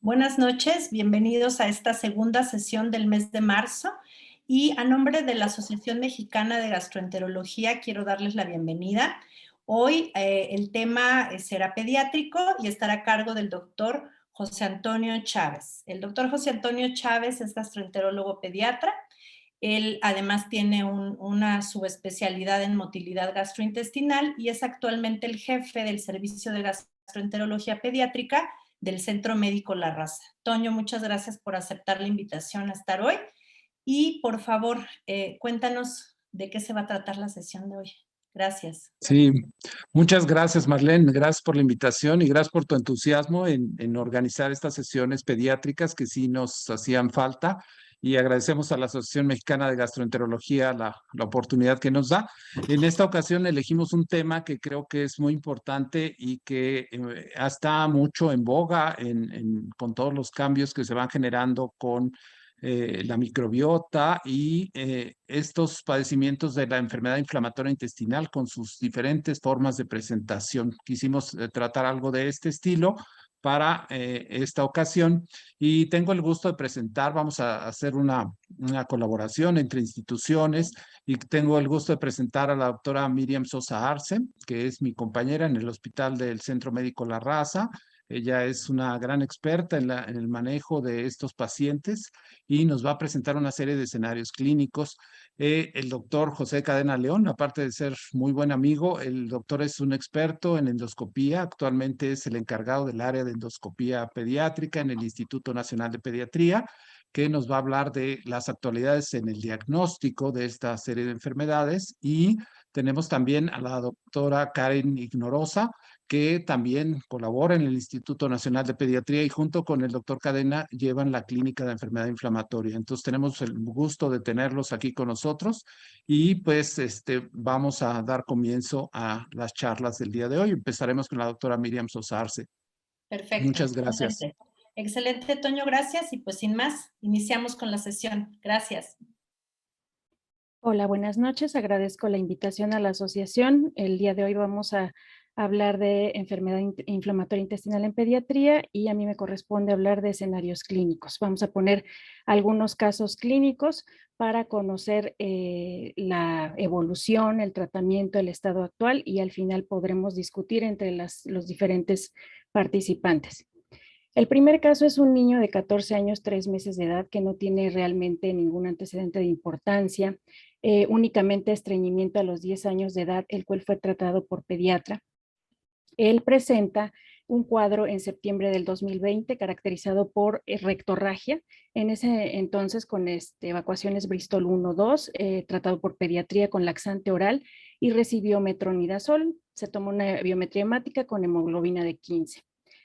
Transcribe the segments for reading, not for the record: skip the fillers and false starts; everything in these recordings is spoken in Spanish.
Buenas noches, bienvenidos a esta segunda sesión del mes de marzo y a nombre de la Asociación Mexicana de Gastroenterología quiero darles la bienvenida. Hoy el tema será pediátrico y estará a cargo del doctor José Antonio Chávez. El doctor José Antonio Chávez es gastroenterólogo pediatra. Él además tiene una subespecialidad en motilidad gastrointestinal y es actualmente el jefe del Servicio de Gastroenterología Pediátrica del Centro Médico La Raza. Toño, muchas gracias por aceptar la invitación a estar hoy y por favor, cuéntanos de qué se va a tratar la sesión de hoy. Gracias. Sí, muchas gracias, Marlene. Gracias por la invitación y gracias por tu entusiasmo en organizar estas sesiones pediátricas que sí nos hacían falta. Y agradecemos a la Asociación Mexicana de Gastroenterología la oportunidad que nos da. En esta ocasión elegimos un tema que creo que es muy importante y que está mucho en boga con todos los cambios que se van generando con la microbiota y estos padecimientos de la enfermedad inflamatoria intestinal con sus diferentes formas de presentación. Quisimos tratar algo de este estilo para esta ocasión y tengo el gusto de presentar, vamos a hacer una colaboración entre instituciones y tengo el gusto de presentar a la doctora Miriam Sosa Arce, que es mi compañera en el Hospital del Centro Médico La Raza. Ella es una gran experta en el manejo de estos pacientes y nos va a presentar una serie de escenarios clínicos. El doctor José Cadena León, aparte de ser muy buen amigo, el doctor es un experto en endoscopía. Actualmente es el encargado del área de endoscopía pediátrica en el Instituto Nacional de Pediatría, que nos va a hablar de las actualidades en el diagnóstico de esta serie de enfermedades. Y tenemos también a la doctora Karen Ignorosa, que también colabora en el Instituto Nacional de Pediatría y junto con el doctor Cadena llevan la clínica de enfermedad inflamatoria. Entonces tenemos el gusto de tenerlos aquí con nosotros y pues vamos a dar comienzo a las charlas del día de hoy. Empezaremos con la doctora Miriam Sosa Arce. Perfecto, Muchas gracias. excelente. Excelente, Toño, gracias. Y pues sin más, iniciamos con la sesión. Gracias. Hola, buenas noches. Agradezco la invitación a la asociación. El día de hoy vamos a hablar de enfermedad inflamatoria intestinal en pediatría y a mí me corresponde hablar de escenarios clínicos. Vamos a poner algunos casos clínicos para conocer la evolución, el tratamiento, el estado actual y al final podremos discutir entre los diferentes participantes. El primer caso es un niño de 14 años, 3 meses de edad que no tiene realmente ningún antecedente de importancia, únicamente estreñimiento a los 10 años de edad, el cual fue tratado por pediatra. Él presenta un cuadro en septiembre del 2020 caracterizado por rectorragia, en ese entonces con evacuaciones Bristol 1-2, tratado por pediatría con laxante oral y recibió metronidazol. Se tomó una biometría hemática con hemoglobina de 15.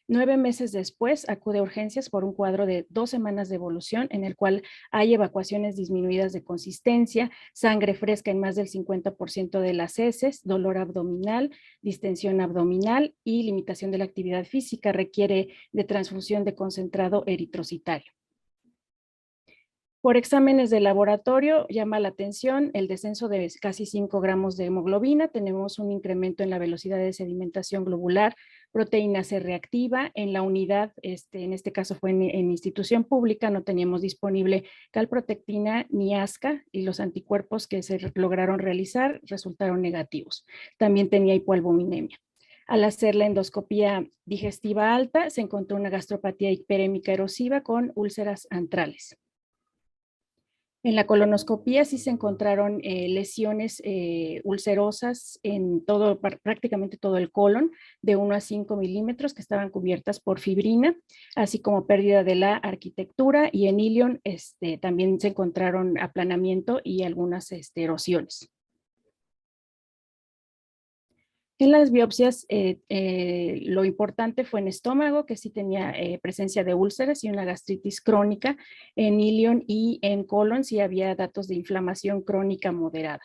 9 meses después acude a urgencias por un cuadro de 2 semanas de evolución en el cual hay evacuaciones disminuidas de consistencia, sangre fresca en más del 50% de las heces, dolor abdominal, distensión abdominal y limitación de la actividad física. Requiere de transfusión de concentrado eritrocitario. Por exámenes de laboratorio llama la atención el descenso de casi 5 gramos de hemoglobina. Tenemos un incremento en la velocidad de sedimentación globular, proteína C reactiva. En la unidad, en este caso fue en institución pública, no teníamos disponible calprotectina ni ASCA y los anticuerpos que se lograron realizar resultaron negativos. También tenía hipoalbuminemia. Al hacer la endoscopía digestiva alta, se encontró una gastropatía hiperémica erosiva con úlceras antrales. En la colonoscopía sí se encontraron lesiones ulcerosas en prácticamente todo el colon, de 1 a 5 milímetros que estaban cubiertas por fibrina, así como pérdida de la arquitectura, y en ilion también se encontraron aplanamiento y algunas erosiones. En las biopsias, lo importante fue en estómago, que sí tenía presencia de úlceras y una gastritis crónica. En ilion y en colon sí había datos de inflamación crónica moderada.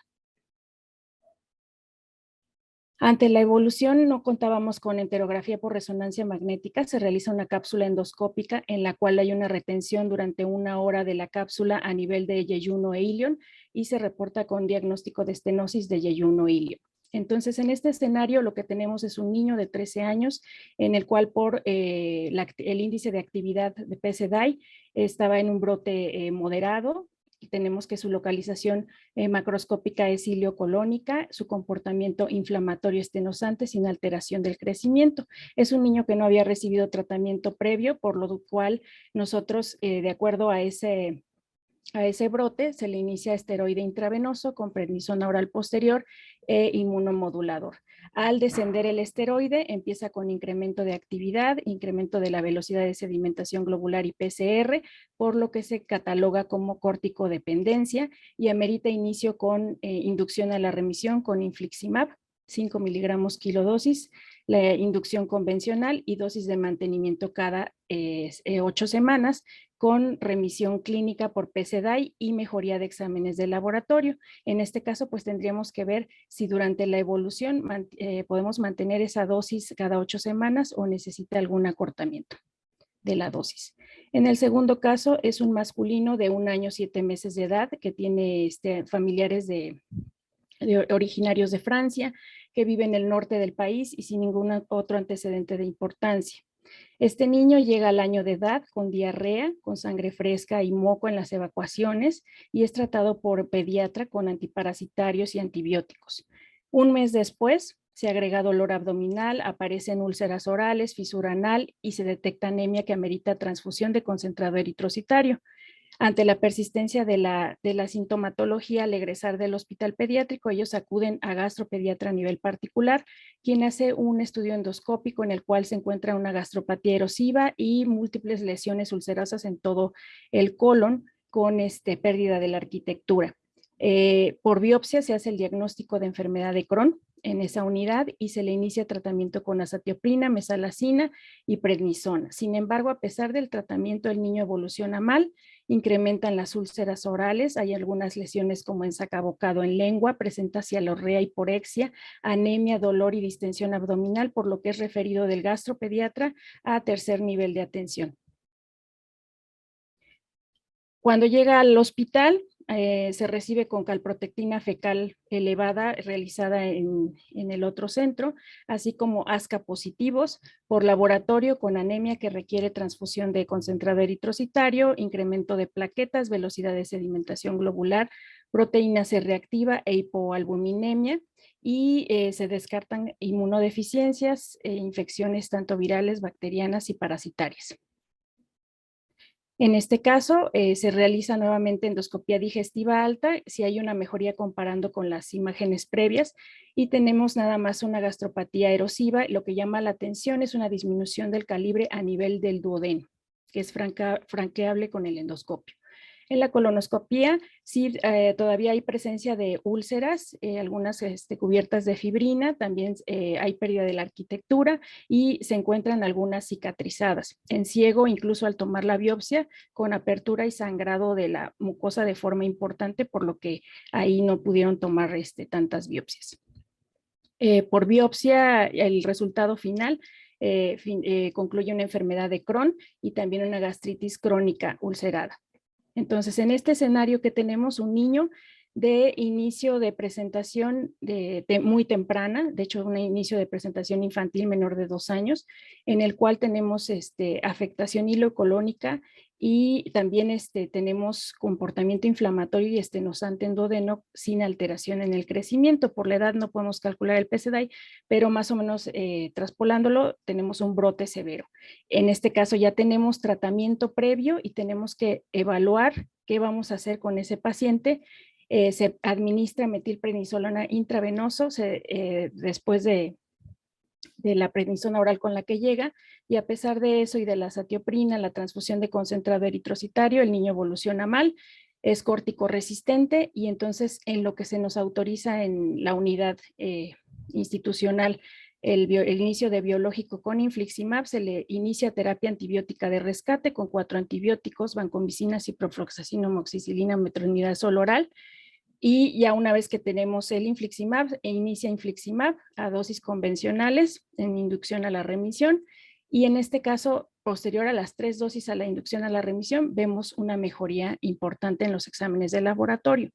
Ante la evolución no contábamos con enterografía por resonancia magnética. Se realiza una cápsula endoscópica en la cual hay una retención durante 1 hora de la cápsula a nivel de yeyuno e ilion y se reporta con diagnóstico de estenosis de yeyuno e ilion. Entonces, en este escenario lo que tenemos es un niño de 13 años en el cual por el índice de actividad de PSDAI estaba en un brote moderado. Y tenemos que su localización macroscópica es ileocolónica, su comportamiento inflamatorio estenosante sin alteración del crecimiento. Es un niño que no había recibido tratamiento previo, por lo cual nosotros, de acuerdo a ese brote, se le inicia esteroide intravenoso con prednisona oral posterior e inmunomodulador. Al descender el esteroide, empieza con incremento de actividad, incremento de la velocidad de sedimentación globular y PCR, por lo que se cataloga como corticodependencia y amerita inicio con inducción a la remisión con infliximab, 5 miligramos kilodosis, la inducción convencional y dosis de mantenimiento cada 8 semanas, con remisión clínica por PSDAI y mejoría de exámenes de laboratorio. En este caso, pues tendríamos que ver si durante la evolución podemos mantener esa dosis cada 8 semanas o necesita algún acortamiento de la dosis. En el segundo caso, es un masculino de 1 año 7 meses de edad que tiene familiares originarios de Francia, que vive en el norte del país y sin ningún otro antecedente de importancia. Este niño llega al año de edad con diarrea, con sangre fresca y moco en las evacuaciones y es tratado por pediatra con antiparasitarios y antibióticos. Un mes después se agrega dolor abdominal, aparecen úlceras orales, fisura anal y se detecta anemia que amerita transfusión de concentrado eritrocitario. Ante la persistencia de la sintomatología al egresar del hospital pediátrico, ellos acuden a gastropediatra a nivel particular, quien hace un estudio endoscópico en el cual se encuentra una gastropatía erosiva y múltiples lesiones ulcerosas en todo el colon con pérdida de la arquitectura. Por biopsia se hace el diagnóstico de enfermedad de Crohn en esa unidad y se le inicia tratamiento con azatioprina, mesalazina y prednisona. Sin embargo, a pesar del tratamiento, el niño evoluciona mal, incrementan las úlceras orales, hay algunas lesiones como ensacabocado en lengua, presenta cialorrea, hiporexia, anemia, dolor y distensión abdominal, por lo que es referido del gastropediatra a tercer nivel de atención. Cuando llega al hospital, se recibe con calprotectina fecal elevada realizada en el otro centro, así como ASCA positivos por laboratorio con anemia que requiere transfusión de concentrado eritrocitario, incremento de plaquetas, velocidad de sedimentación globular, proteína C reactiva e hipoalbuminemia, y se descartan inmunodeficiencias e infecciones tanto virales, bacterianas y parasitarias. En este caso, se realiza nuevamente endoscopía digestiva alta, si hay una mejoría comparando con las imágenes previas, y tenemos nada más una gastropatía erosiva. Lo que llama la atención es una disminución del calibre a nivel del duodeno, que es franqueable con el endoscopio. En la colonoscopía, sí, todavía hay presencia de úlceras, algunas cubiertas de fibrina, también hay pérdida de la arquitectura y se encuentran algunas cicatrizadas. En ciego, incluso al tomar la biopsia, con apertura y sangrado de la mucosa de forma importante, por lo que ahí no pudieron tomar tantas biopsias. Por biopsia, el resultado final concluye una enfermedad de Crohn y también una gastritis crónica ulcerada. Entonces, en este escenario que tenemos un niño de inicio de presentación muy temprana, de hecho un inicio de presentación infantil menor de 2 años, en el cual tenemos afectación ileocolónica y también tenemos comportamiento inflamatorio y estenosante en duodeno sin alteración en el crecimiento. Por la edad no podemos calcular el PSDAI, pero más o menos traspolándolo tenemos un brote severo. En este caso ya tenemos tratamiento previo y tenemos que evaluar qué vamos a hacer con ese paciente. Se administra metilprednisolona intravenoso después de la prednisona oral con la que llega, y a pesar de eso y de la azatioprina, la transfusión de concentrado eritrocitario, el niño evoluciona mal, es córtico-resistente, y entonces en lo que se nos autoriza en la unidad institucional el inicio de biológico con infliximab, se le inicia terapia antibiótica de rescate con 4 antibióticos, vancomicina, ciprofloxacino, amoxicilina, metronidazol oral. Y ya una vez que tenemos el infliximab, inicia infliximab a dosis convencionales en inducción a la remisión. Y en este caso, posterior a las 3 dosis a la inducción a la remisión, vemos una mejoría importante en los exámenes de laboratorio.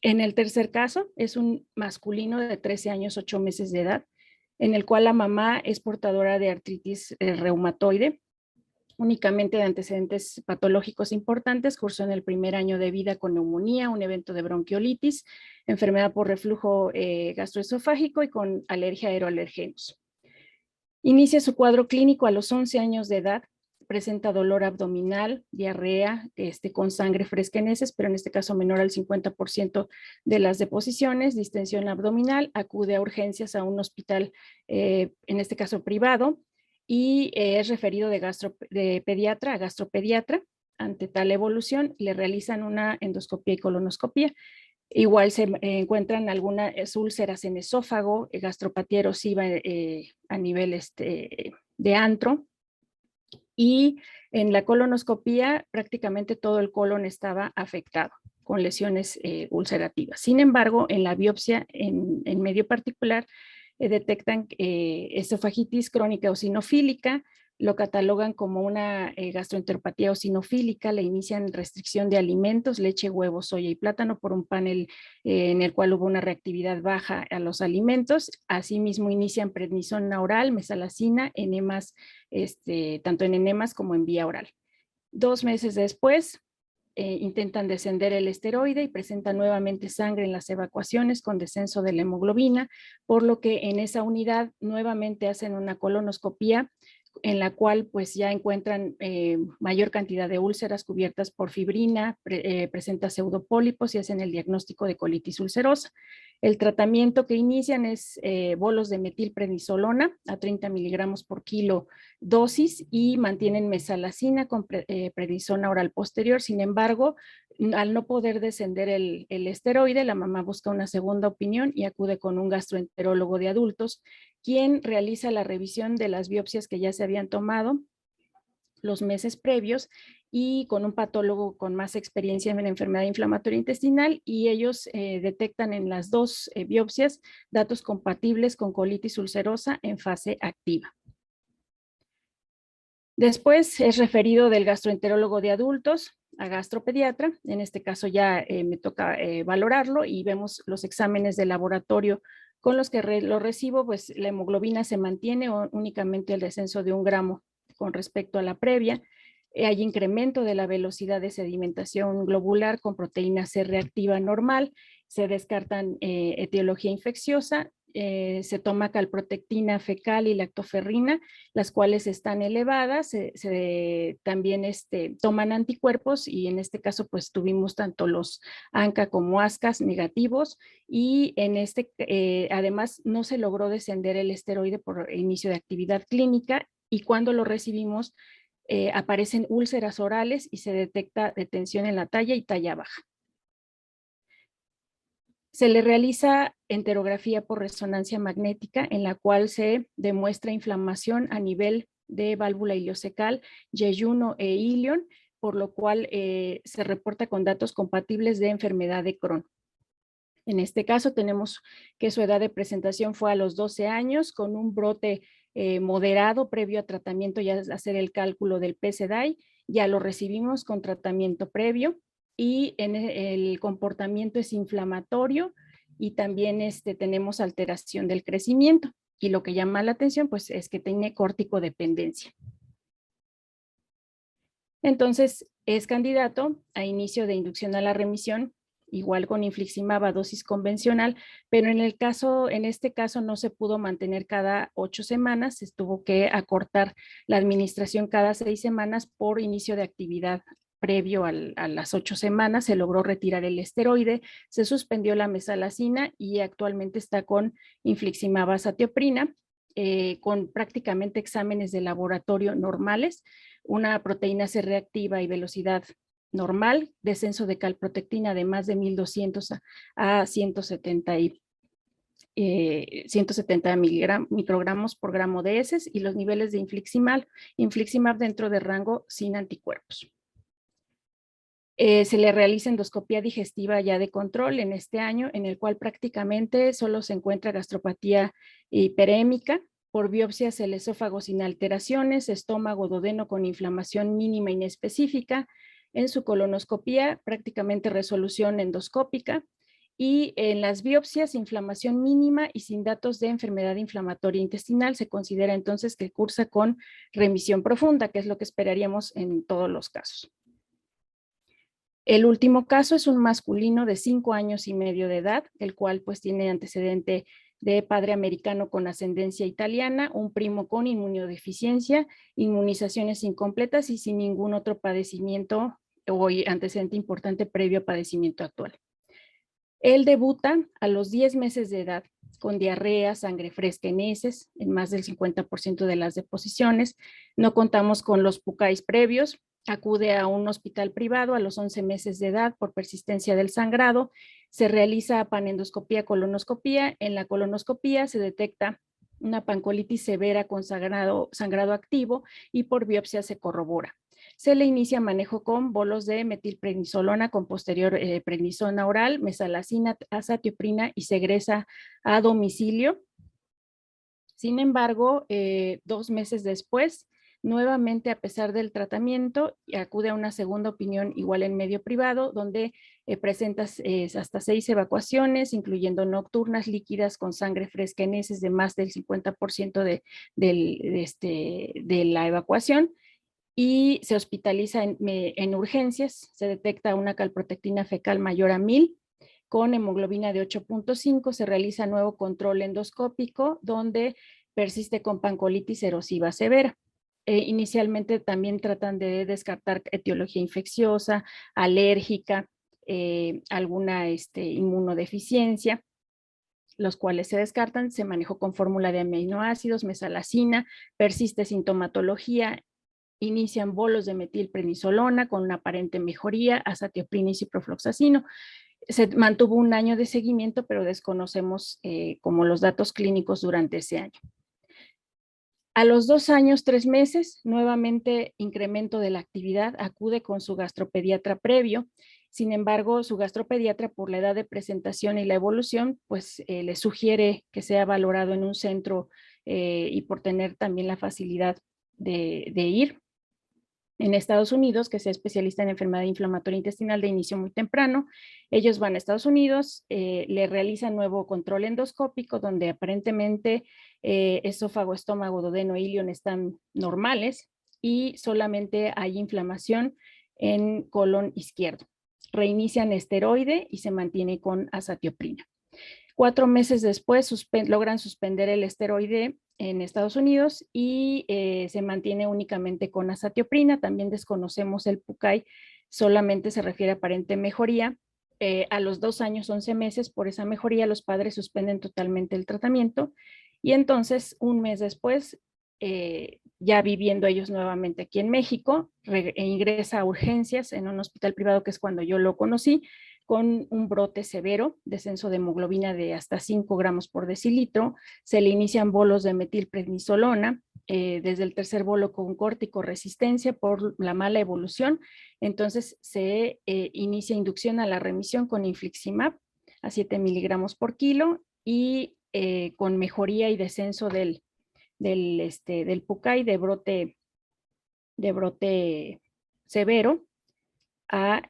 En el tercer caso, es un masculino de 13 años, 8 meses de edad, en el cual la mamá es portadora de artritis reumatoide, únicamente de antecedentes patológicos importantes, cursó en el primer año de vida con neumonía, un evento de bronquiolitis, enfermedad por reflujo gastroesofágico y con alergia a aeroalergenos. Inicia su cuadro clínico a los 11 años de edad, presenta dolor abdominal, diarrea con sangre fresca en heces, pero en este caso menor al 50% de las deposiciones, distensión abdominal, acude a urgencias a un hospital, en este caso privado, y es referido de pediatra a gastropediatra. Ante tal evolución, le realizan una endoscopía y colonoscopía. Igual se encuentran algunas úlceras en esófago, gastropatía erosiva a nivel de antro, y en la colonoscopía prácticamente todo el colon estaba afectado con lesiones ulcerativas. Sin embargo, en la biopsia en medio particular detectan esofagitis crónica eosinofílica, lo catalogan como una gastroenteropatía eosinofílica, le inician restricción de alimentos, leche, huevo, soya y plátano por un panel en el cual hubo una reactividad baja a los alimentos. Asimismo inician prednisona oral, mesalazina, enemas, tanto en enemas como en vía oral. 2 meses después, intentan descender el esteroide y presentan nuevamente sangre en las evacuaciones con descenso de la hemoglobina, por lo que en esa unidad nuevamente hacen una colonoscopía en la cual pues ya encuentran mayor cantidad de úlceras cubiertas por fibrina, presenta pseudopólipos y hacen el diagnóstico de colitis ulcerosa. El tratamiento que inician es bolos de metilprednisolona a 30 miligramos por kilo dosis y mantienen mesalazina con prednisona oral posterior. Sin embargo, al no poder descender el esteroide, la mamá busca una segunda opinión y acude con un gastroenterólogo de adultos, quien realiza la revisión de las biopsias que ya se habían tomado los meses previos y con un patólogo con más experiencia en enfermedad inflamatoria intestinal, y ellos detectan en las 2 biopsias datos compatibles con colitis ulcerosa en fase activa. Después es referido del gastroenterólogo de adultos a gastropediatra. En este caso ya me toca valorarlo y vemos los exámenes de laboratorio con los que lo recibo, pues la hemoglobina se mantiene o únicamente el descenso de 1 gramo con respecto a la previa. Hay incremento de la velocidad de sedimentación globular con proteína C reactiva normal, se descartan etiología infecciosa, se toma calprotectina fecal y lactoferrina, las cuales están elevadas, también toman anticuerpos y en este caso pues tuvimos tanto los ANCA como ASCAS negativos, y además no se logró descender el esteroide por inicio de actividad clínica, y cuando lo recibimos aparecen úlceras orales y se detecta detención en la talla y talla baja. Se le realiza enterografía por resonancia magnética, en la cual se demuestra inflamación a nivel de válvula iliocecal, yeyuno e ilion, por lo cual se reporta con datos compatibles de enfermedad de Crohn. En este caso tenemos que su edad de presentación fue a los 12 años, con un brote moderado previo a tratamiento, ya hacer el cálculo del PSDAI, ya lo recibimos con tratamiento previo, y en el comportamiento es inflamatorio y también tenemos alteración del crecimiento, y lo que llama la atención pues es que tiene corticodependencia. Entonces es candidato a inicio de inducción a la remisión, igual con infliximab a dosis convencional, pero en este caso no se pudo mantener cada 8 semanas, se tuvo que acortar la administración cada 6 semanas por inicio de actividad previo a las 8 semanas, se logró retirar el esteroide, se suspendió la mesalazina y actualmente está con infliximab azatioprina, con prácticamente exámenes de laboratorio normales, una proteína C reactiva y velocidad normal, descenso de calprotectina de más de 1200 a 170 microgramos por gramo de heces, y los niveles de infliximab dentro de rango sin anticuerpos. Se le realiza endoscopía digestiva ya de control en este año, en el cual prácticamente solo se encuentra gastropatía hiperémica. Por biopsias el esófago sin alteraciones, estómago, duodeno con inflamación mínima inespecífica. En su colonoscopía prácticamente resolución endoscópica, y en las biopsias, inflamación mínima y sin datos de enfermedad inflamatoria intestinal, se considera entonces que cursa con remisión profunda, que es lo que esperaríamos en todos los casos. El último caso es un masculino de 5 años y medio de edad, el cual pues tiene antecedente de padre americano con ascendencia italiana, un primo con inmunodeficiencia, inmunizaciones incompletas y sin ningún otro padecimiento o antecedente importante previo a padecimiento actual. Él debuta a los 10 meses de edad con diarrea, sangre fresca en heces, en más del 50% de las deposiciones. No contamos con los PUCAIs previos. Acude a un hospital privado a los 11 meses de edad por persistencia del sangrado. Se realiza panendoscopía, colonoscopía. En la colonoscopía se detecta una pancolitis severa con sangrado activo y por biopsia se corrobora. Se le inicia manejo con bolos de metilprednisolona con posterior prednisona oral, mesalazina, azatioprina y se egresa a domicilio. Sin embargo, 2 meses después, nuevamente a pesar del tratamiento, acude a una segunda opinión igual en medio privado, donde presentas hasta 6 evacuaciones, incluyendo nocturnas, líquidas con sangre fresca en heces de más del 50% de la evacuación, y se hospitaliza en urgencias. Se detecta una calprotectina fecal mayor a 1000 con hemoglobina de 8.5. Se realiza nuevo control endoscópico donde persiste con pancolitis erosiva severa. Inicialmente también tratan de descartar etiología infecciosa, alérgica, alguna inmunodeficiencia, los cuales se descartan. Se manejó con fórmula de aminoácidos, mesalazina, persiste sintomatología, inician bolos de metilprednisolona con una aparente mejoría, azatioprina y ciprofloxacino. Se mantuvo 1 año de seguimiento, pero desconocemos como los datos clínicos durante ese año. A los 2 años, 3 meses, nuevamente incremento de la actividad, acude con su gastropediatra previo. Sin embargo, su gastropediatra, por la edad de presentación y la evolución, pues le sugiere que sea valorado en un centro y por tener también la facilidad de ir en Estados Unidos, que sea especialista en enfermedad inflamatoria intestinal de inicio muy temprano. Ellos van a Estados Unidos, le realizan nuevo control endoscópico, donde aparentemente esófago, estómago, duodeno e ilion están normales y solamente hay inflamación en colon izquierdo. Reinician esteroide y se mantiene con azatioprina. 4 meses después logran suspender el esteroide en Estados Unidos y se mantiene únicamente con azatioprina. También desconocemos el PUCAI, solamente se refiere a aparente mejoría. A los 2 años, 11 meses, por esa mejoría, los padres suspenden totalmente el tratamiento y entonces 1 mes después, ya viviendo ellos nuevamente aquí en México, ingresa a urgencias en un hospital privado, que es cuando yo lo conocí, con un brote severo, descenso de hemoglobina de hasta 5 gramos por decilitro. Se le inician bolos de metilprednisolona, desde el 3er bolo con corticoresistencia por la mala evolución. Entonces se inicia inducción a la remisión con infliximab a 7 miligramos por kilo y con mejoría y descenso del PUCAI de brote severo a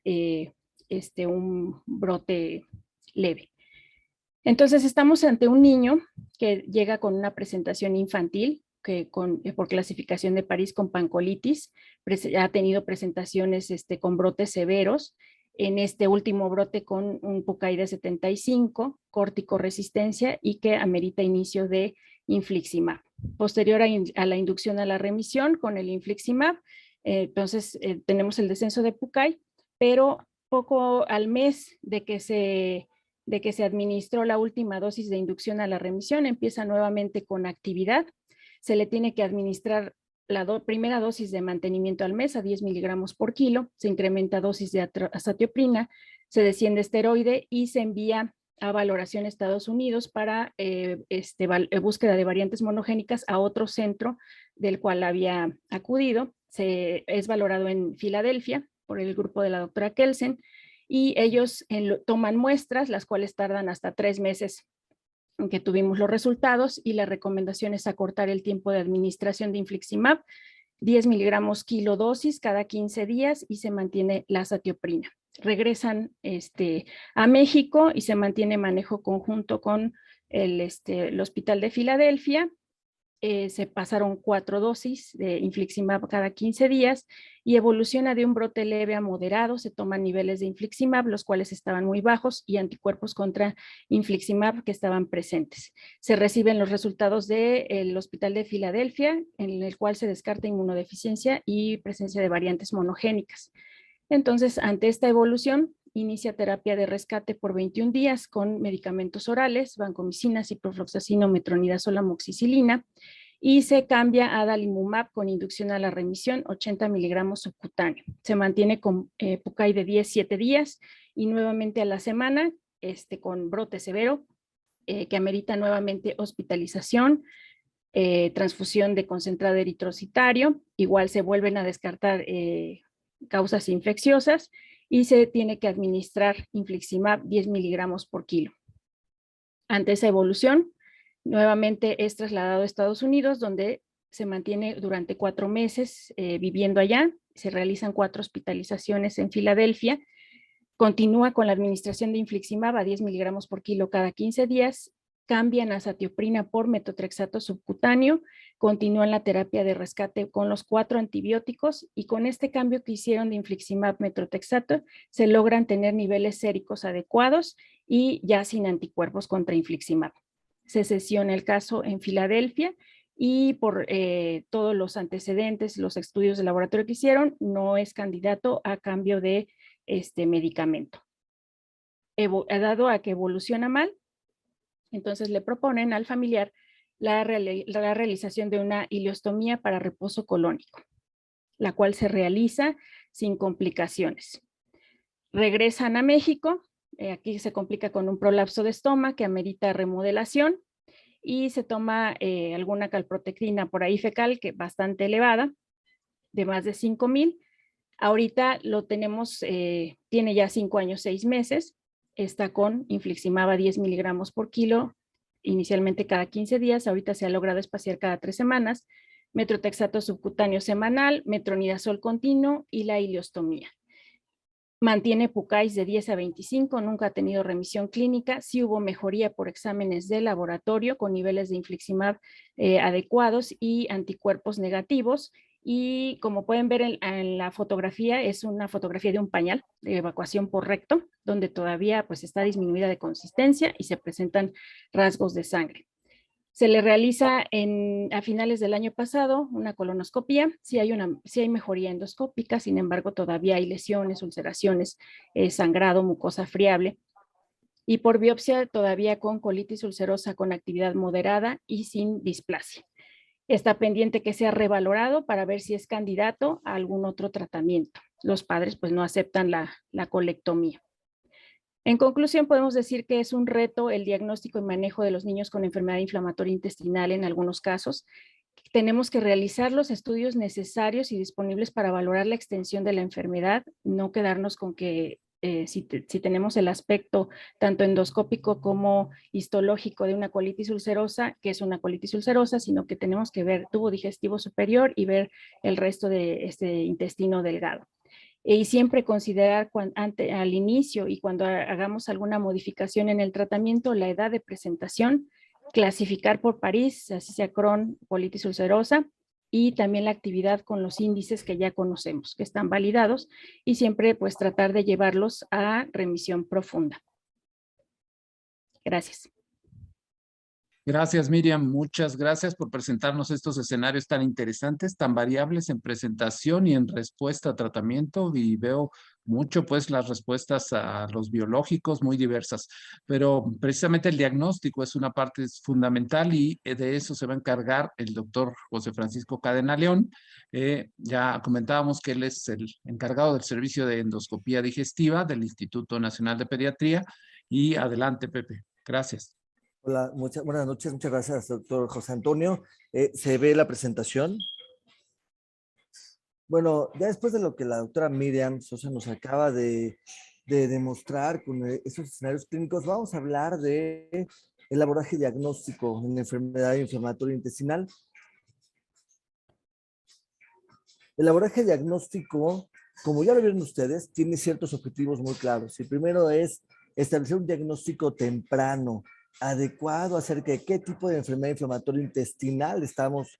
un brote leve. Entonces estamos ante un niño que llega con una presentación infantil, por clasificación de París con pancolitis, ha tenido presentaciones con brotes severos, en este último brote con un PUCAI de 75, corticoresistencia y que amerita inicio de infliximab. Posterior a la inducción a la remisión con el infliximab, entonces tenemos el descenso de PUCAI, pero poco al mes de que se administró la última dosis de inducción a la remisión, empieza nuevamente con actividad. Se le tiene que administrar la primera dosis de mantenimiento al mes a 10 miligramos por kilo, se incrementa dosis de azatioprina, se desciende esteroide y se envía a valoración a Estados Unidos para búsqueda de variantes monogénicas a otro centro del cual había acudido. Es valorado en Filadelfia por el grupo de la doctora Kelsen y ellos toman muestras, las cuales tardan hasta 3 meses en que tuvimos los resultados, y la recomendación es acortar el tiempo de administración de infliximab, 10 miligramos kilo dosis cada 15 días y se mantiene la azatioprina. regresan a México y se mantiene manejo conjunto con el Hospital de Filadelfia. Se pasaron 4 dosis de infliximab cada 15 días y evoluciona de un brote leve a moderado. Se toman niveles de infliximab, los cuales estaban muy bajos, y anticuerpos contra infliximab que estaban presentes. Se reciben los resultados del Hospital de Filadelfia, en el cual se descarta inmunodeficiencia y presencia de variantes monogénicas. Entonces, ante esta evolución, inicia terapia de rescate por 21 días con medicamentos orales, vancomicina, ciprofloxacino, metronidazol, amoxicilina, y se cambia a adalimumab con inducción a la remisión, 80 miligramos subcutáneo. Se mantiene con PUCAI de 7 días y nuevamente a la semana, con brote severo, que amerita nuevamente hospitalización, transfusión de concentrado eritrocitario. Igual se vuelven a descartar causas infecciosas y se tiene que administrar infliximab 10 miligramos por kilo. Ante esa evolución, nuevamente es trasladado a Estados Unidos, donde se mantiene durante 4 meses viviendo allá. Se realizan 4 hospitalizaciones en Filadelfia. Continúa con la administración de infliximab a 10 miligramos por kilo cada 15 días. Cambian a azatioprina por metotrexato subcutáneo, continúan la terapia de rescate con los 4 antibióticos, y con este cambio que hicieron de infliximab metotrexato se logran tener niveles séricos adecuados y ya sin anticuerpos contra infliximab. Se sesiona el caso en Filadelfia y por todos los antecedentes, los estudios de laboratorio que hicieron, no es candidato a cambio de medicamento. Dado a que evoluciona mal, entonces le proponen al familiar la realización de una ileostomía para reposo colónico, la cual se realiza sin complicaciones. Regresan a México, aquí se complica con un prolapso de estómago que amerita remodelación, y se toma alguna calprotectina por ahí fecal, que bastante elevada, de más de 5,000. Ahorita lo tenemos, tiene ya 5 años, 6 meses, está con infliximab a 10 miligramos por kilo, inicialmente cada 15 días, ahorita se ha logrado espaciar cada 3 semanas, metotrexato subcutáneo semanal, metronidazol continuo y la ileostomía. Mantiene PUCAIs de 10 a 25, nunca ha tenido remisión clínica, sí hubo mejoría por exámenes de laboratorio con niveles de infliximab adecuados y anticuerpos negativos. Y como pueden ver en la fotografía, es una fotografía de un pañal de evacuación por recto, donde todavía pues está disminuida de consistencia y se presentan rasgos de sangre. Se le realiza a finales del año pasado una colonoscopia. Sí hay mejoría endoscópica, sin embargo todavía hay lesiones, ulceraciones, sangrado, mucosa friable. Y por biopsia todavía con colitis ulcerosa con actividad moderada y sin displasia. Está pendiente que sea revalorado para ver si es candidato a algún otro tratamiento. Los padres pues no aceptan la colectomía. En conclusión, podemos decir que es un reto el diagnóstico y manejo de los niños con enfermedad inflamatoria intestinal en algunos casos. Tenemos que realizar los estudios necesarios y disponibles para valorar la extensión de la enfermedad, no quedarnos con que si tenemos el aspecto tanto endoscópico como histológico de una colitis ulcerosa, que es una colitis ulcerosa, sino que tenemos que ver tubo digestivo superior y ver el resto de este intestino delgado. Y siempre considerar al inicio y cuando hagamos alguna modificación en el tratamiento, la edad de presentación, clasificar por París, así sea Crohn, colitis ulcerosa, y también la actividad con los índices que ya conocemos, que están validados, y siempre pues tratar de llevarlos a remisión profunda. Gracias. Gracias, Miriam. Muchas gracias por presentarnos estos escenarios tan interesantes, tan variables en presentación y en respuesta a tratamiento. Y veo mucho, pues, las respuestas a los biológicos muy diversas. Pero precisamente el diagnóstico es una parte fundamental y de eso se va a encargar el doctor José Francisco Cadena León. Ya comentábamos que él es el encargado del servicio de endoscopía digestiva del Instituto Nacional de Pediatría. Y adelante, Pepe. Gracias. Hola, buenas noches, muchas gracias, doctor José Antonio. ¿Se ve la presentación? Bueno, ya después de lo que la doctora Miriam Sosa nos acaba de demostrar con esos escenarios clínicos, vamos a hablar de el abordaje diagnóstico en enfermedad inflamatoria intestinal. El abordaje diagnóstico como ya lo vieron ustedes, tiene ciertos objetivos muy claros. El primero es establecer un diagnóstico temprano, adecuado acerca de qué tipo de enfermedad inflamatoria intestinal estamos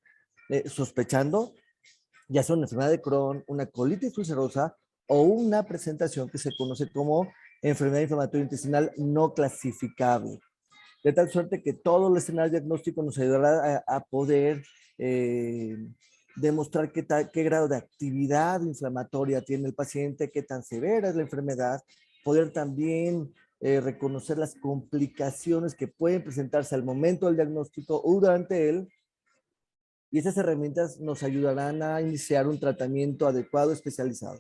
sospechando, ya sea una enfermedad de Crohn, una colitis ulcerosa o una presentación que se conoce como enfermedad inflamatoria intestinal no clasificable. De tal suerte que todo el escenario diagnóstico nos ayudará a poder demostrar qué grado de actividad inflamatoria tiene el paciente, qué tan severa es la enfermedad, poder también reconocer las complicaciones que pueden presentarse al momento del diagnóstico o durante él. Y esas herramientas nos ayudarán a iniciar un tratamiento adecuado, especializado.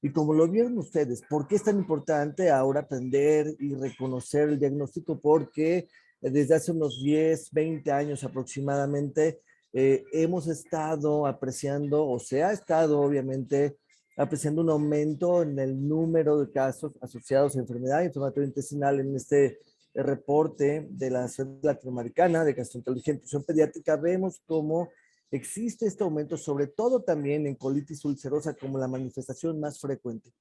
Y como lo vieron ustedes, ¿por qué es tan importante ahora aprender y reconocer el diagnóstico? Porque desde hace unos 10, 20 años aproximadamente, hemos estado apreciando, o se ha estado obviamente apreciando un aumento en el número de casos asociados a enfermedad inflamatoria intestinal. En este reporte de la Sociedad Latinoamericana de Gastroenterología y Nutrición Pediátrica vemos cómo existe este aumento, sobre todo también en colitis ulcerosa como la manifestación más frecuente.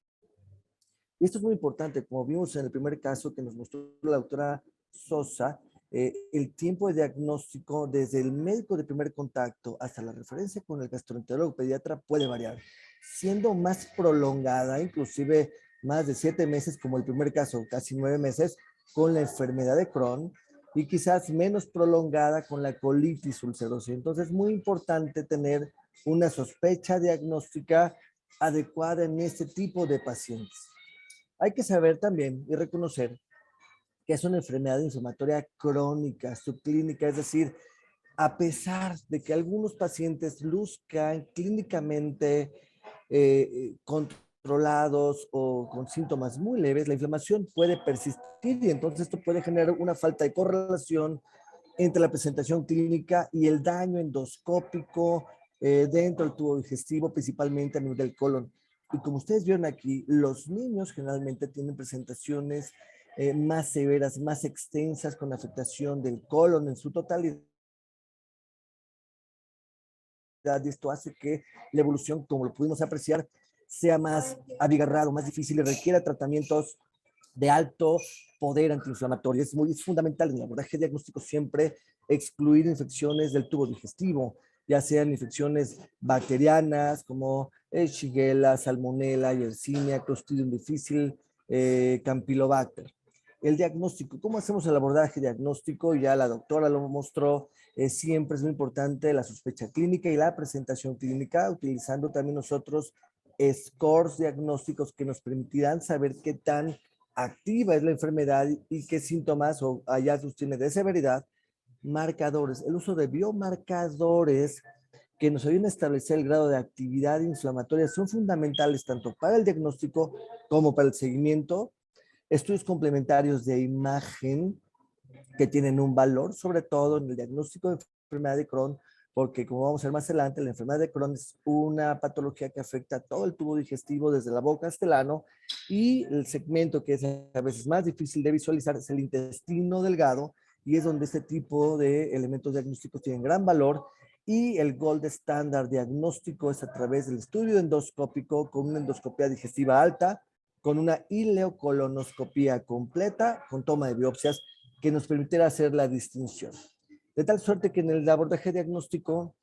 Y esto es muy importante, como vimos en el primer caso que nos mostró la doctora Sosa, el tiempo de diagnóstico desde el médico de primer contacto hasta la referencia con el gastroenterólogo pediatra puede variar, siendo más prolongada, inclusive más de 7 meses como el primer caso, casi 9 meses, con la enfermedad de Crohn, y quizás menos prolongada con la colitis ulcerosa. Entonces es muy importante tener una sospecha diagnóstica adecuada en este tipo de pacientes. Hay que saber también y reconocer que es una enfermedad inflamatoria crónica, subclínica, es decir, a pesar de que algunos pacientes luzcan clínicamente controlados o con síntomas muy leves, la inflamación puede persistir y entonces esto puede generar una falta de correlación entre la presentación clínica y el daño endoscópico dentro del tubo digestivo, principalmente a nivel del colon. Y como ustedes vieron aquí, los niños generalmente tienen presentaciones más severas, más extensas, con afectación del colon en su totalidad. Y esto hace que la evolución, como lo pudimos apreciar, sea más abigarrado, más difícil y requiera tratamientos de alto poder antiinflamatorio. Es fundamental en el abordaje diagnóstico siempre excluir infecciones del tubo digestivo, ya sean infecciones bacterianas como Shigella, Salmonella, Yersinia, Clostridium difficile, Campylobacter. El diagnóstico, ¿cómo hacemos el abordaje diagnóstico? Ya la doctora lo mostró, siempre es muy importante la sospecha clínica y la presentación clínica, utilizando también nosotros scores diagnósticos que nos permitirán saber qué tan activa es la enfermedad y qué síntomas o hallazgos tiene de severidad. Marcadores, el uso de biomarcadores que nos ayuden a establecer el grado de actividad inflamatoria son fundamentales tanto para el diagnóstico como para el seguimiento. Estudios complementarios de imagen que tienen un valor, sobre todo en el diagnóstico de enfermedad de Crohn, porque como vamos a ver más adelante, la enfermedad de Crohn es una patología que afecta a todo el tubo digestivo desde la boca hasta el ano, y el segmento que es a veces más difícil de visualizar es el intestino delgado, y es donde este tipo de elementos diagnósticos tienen gran valor. Y el gold standard diagnóstico es a través del estudio endoscópico con una endoscopía digestiva alta, con una ileocolonoscopía completa, con toma de biopsias, que nos permitiera hacer la distinción. De tal suerte que en el abordaje diagnóstico,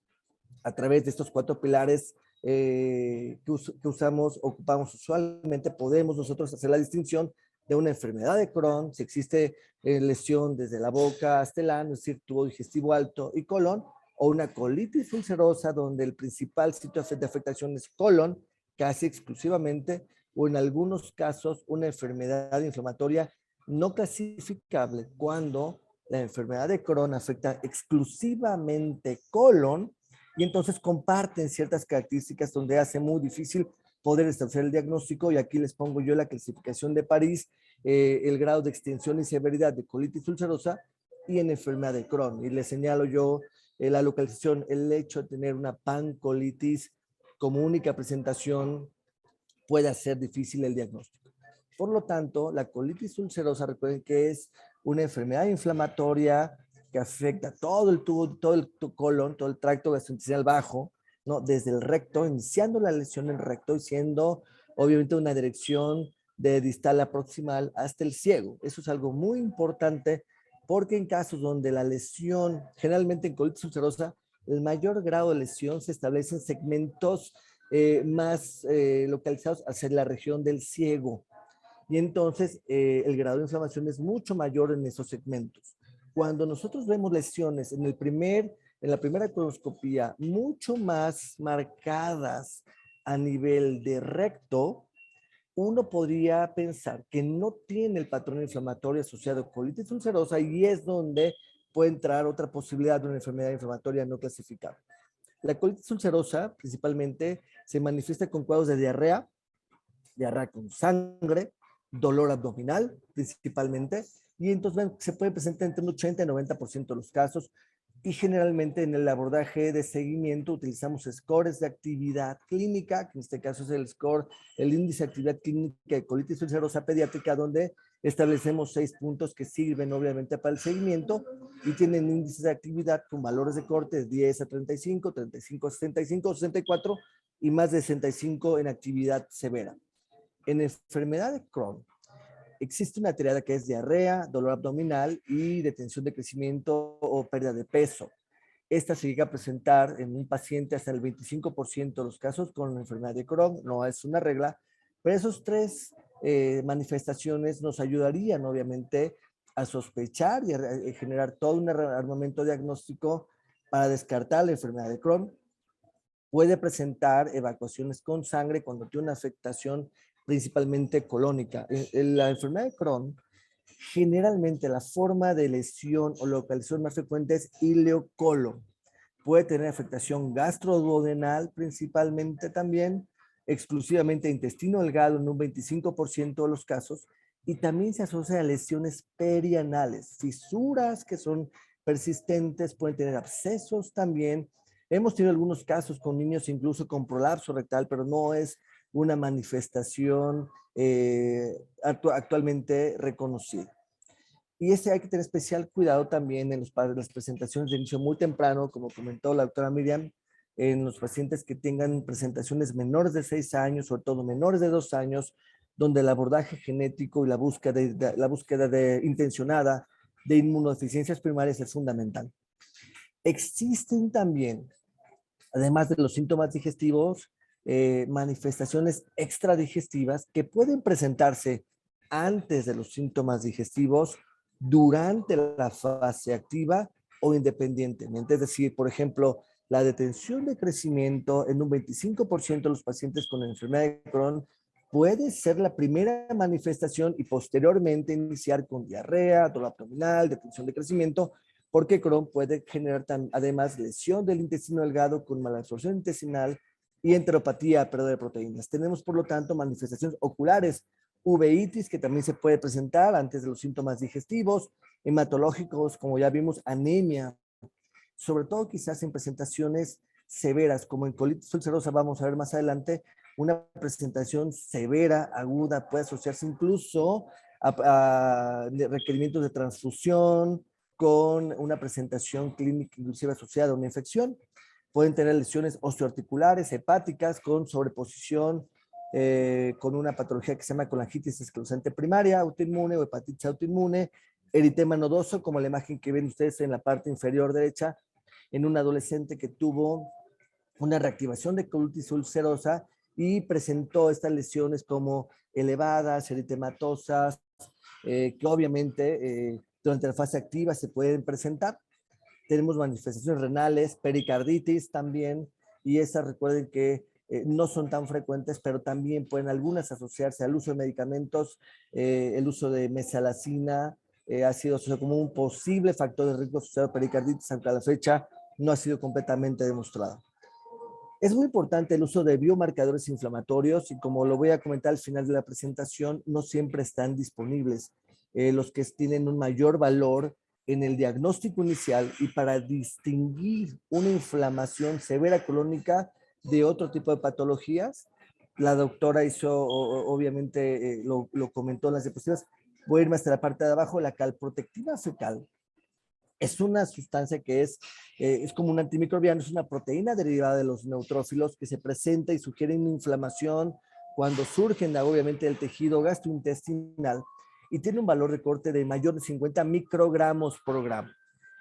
a través de estos 4 pilares que ocupamos usualmente, podemos nosotros hacer la distinción de una enfermedad de Crohn, si existe lesión desde la boca hasta el ano, es decir, tubo digestivo alto y colon, o una colitis ulcerosa, donde el principal sitio de afectación es colon, casi exclusivamente, o en algunos casos una enfermedad inflamatoria no clasificable, cuando la enfermedad de Crohn afecta exclusivamente colon, y entonces comparten ciertas características donde hace muy difícil poder establecer el diagnóstico. Y aquí les pongo yo la clasificación de París, el grado de extensión y severidad de colitis ulcerosa y en enfermedad de Crohn. Y les señalo yo la localización, el hecho de tener una pancolitis como única presentación puede hacer difícil el diagnóstico. Por lo tanto, la colitis ulcerosa, recuerden que es una enfermedad inflamatoria que afecta todo el tubo, todo el colon, todo el tracto gastrointestinal bajo, ¿no? Desde el recto, iniciando la lesión en el recto y siendo obviamente una dirección de distal a proximal hasta el ciego. Eso es algo muy importante porque en casos donde la lesión, generalmente en colitis ulcerosa, el mayor grado de lesión se establece en segmentos más localizados hacia la región del ciego. Y entonces el grado de inflamación es mucho mayor en esos segmentos. Cuando nosotros vemos lesiones en la primera colonoscopía mucho más marcadas a nivel de recto, uno podría pensar que no tiene el patrón inflamatorio asociado a colitis ulcerosa y es donde puede entrar otra posibilidad de una enfermedad inflamatoria no clasificada. La colitis ulcerosa principalmente se manifiesta con cuadros de diarrea con sangre, dolor abdominal principalmente, y entonces se puede presentar entre un 80 y 90% de los casos, y generalmente en el abordaje de seguimiento utilizamos scores de actividad clínica, que en este caso es el score, el índice de actividad clínica de colitis ulcerosa pediátrica, donde establecemos 6 puntos que sirven obviamente para el seguimiento y tienen índices de actividad con valores de corte de 10 a 35, 35 a 65, 64 y más de 65 en actividad severa. En enfermedad de Crohn, existe una triada que es diarrea, dolor abdominal y detención de crecimiento o pérdida de peso. Esta se llega a presentar en un paciente hasta el 25% de los casos con la enfermedad de Crohn. No es una regla, pero esos 3 manifestaciones nos ayudarían obviamente a sospechar y a generar todo un armamento diagnóstico para descartar la enfermedad de Crohn. Puede presentar evacuaciones con sangre cuando tiene una afectación principalmente colónica. La enfermedad de Crohn, generalmente la forma de lesión o localización más frecuente es ileocolon. Puede tener afectación gastroduodenal principalmente también, exclusivamente intestino delgado en un 25% de los casos, y también se asocia a lesiones perianales, fisuras que son persistentes, pueden tener abscesos también. Hemos tenido algunos casos con niños incluso con prolapso rectal, pero no es una manifestación actualmente reconocida. Y hay que tener especial cuidado también en las presentaciones de inicio muy temprano, como comentó la doctora Miriam, en los pacientes que tengan presentaciones menores de 6 años, sobre todo menores de 2 años, donde el abordaje genético y la búsqueda intencionada de inmunodeficiencias primarias es fundamental. Existen también, además de los síntomas digestivos, manifestaciones extradigestivas que pueden presentarse antes de los síntomas digestivos, durante la fase activa o independientemente. Es decir, por ejemplo, la detención de crecimiento en un 25% de los pacientes con enfermedad de Crohn puede ser la primera manifestación y posteriormente iniciar con diarrea, dolor abdominal, detención de crecimiento, porque Crohn puede generar además lesión del intestino delgado con malabsorción intestinal y enteropatía, pérdida de proteínas. Tenemos, por lo tanto, manifestaciones oculares, uveitis, que también se puede presentar antes de los síntomas digestivos, hematológicos, como ya vimos, anemia, sobre todo quizás en presentaciones severas, como en colitis ulcerosa, vamos a ver más adelante, una presentación severa, aguda, puede asociarse incluso a requerimientos de transfusión, con una presentación clínica inclusive asociada a una infección. Pueden tener lesiones osteoarticulares, hepáticas, con sobreposición, con una patología que se llama colangitis esclerosante primaria, autoinmune o hepatitis autoinmune, eritema nodoso, como la imagen que ven ustedes en la parte inferior derecha, en un adolescente que tuvo una reactivación de colitis ulcerosa y presentó estas lesiones como elevadas, eritematosas, que obviamente durante la fase activa se pueden presentar. Tenemos manifestaciones renales, pericarditis también, y esas recuerden que no son tan frecuentes, pero también pueden algunas asociarse al uso de medicamentos. El uso de mesalazina ha sido asociado como un posible factor de riesgo asociado a pericarditis, aunque a la fecha no ha sido completamente demostrado. Es muy importante el uso de biomarcadores inflamatorios y, como lo voy a comentar al final de la presentación, no siempre están disponibles. Los que tienen un mayor valor en el diagnóstico inicial y para distinguir una inflamación severa colónica de otro tipo de patologías. La doctora hizo, obviamente, lo comentó en las diapositivas. Voy a irme hasta la parte de abajo. La calprotectina fecal es una sustancia que es como un antimicrobiano, es una proteína derivada de los neutrófilos que se presenta y sugiere una inflamación cuando surgen obviamente del tejido gastrointestinal y tiene un valor de corte de mayor de 50 microgramos por gramo.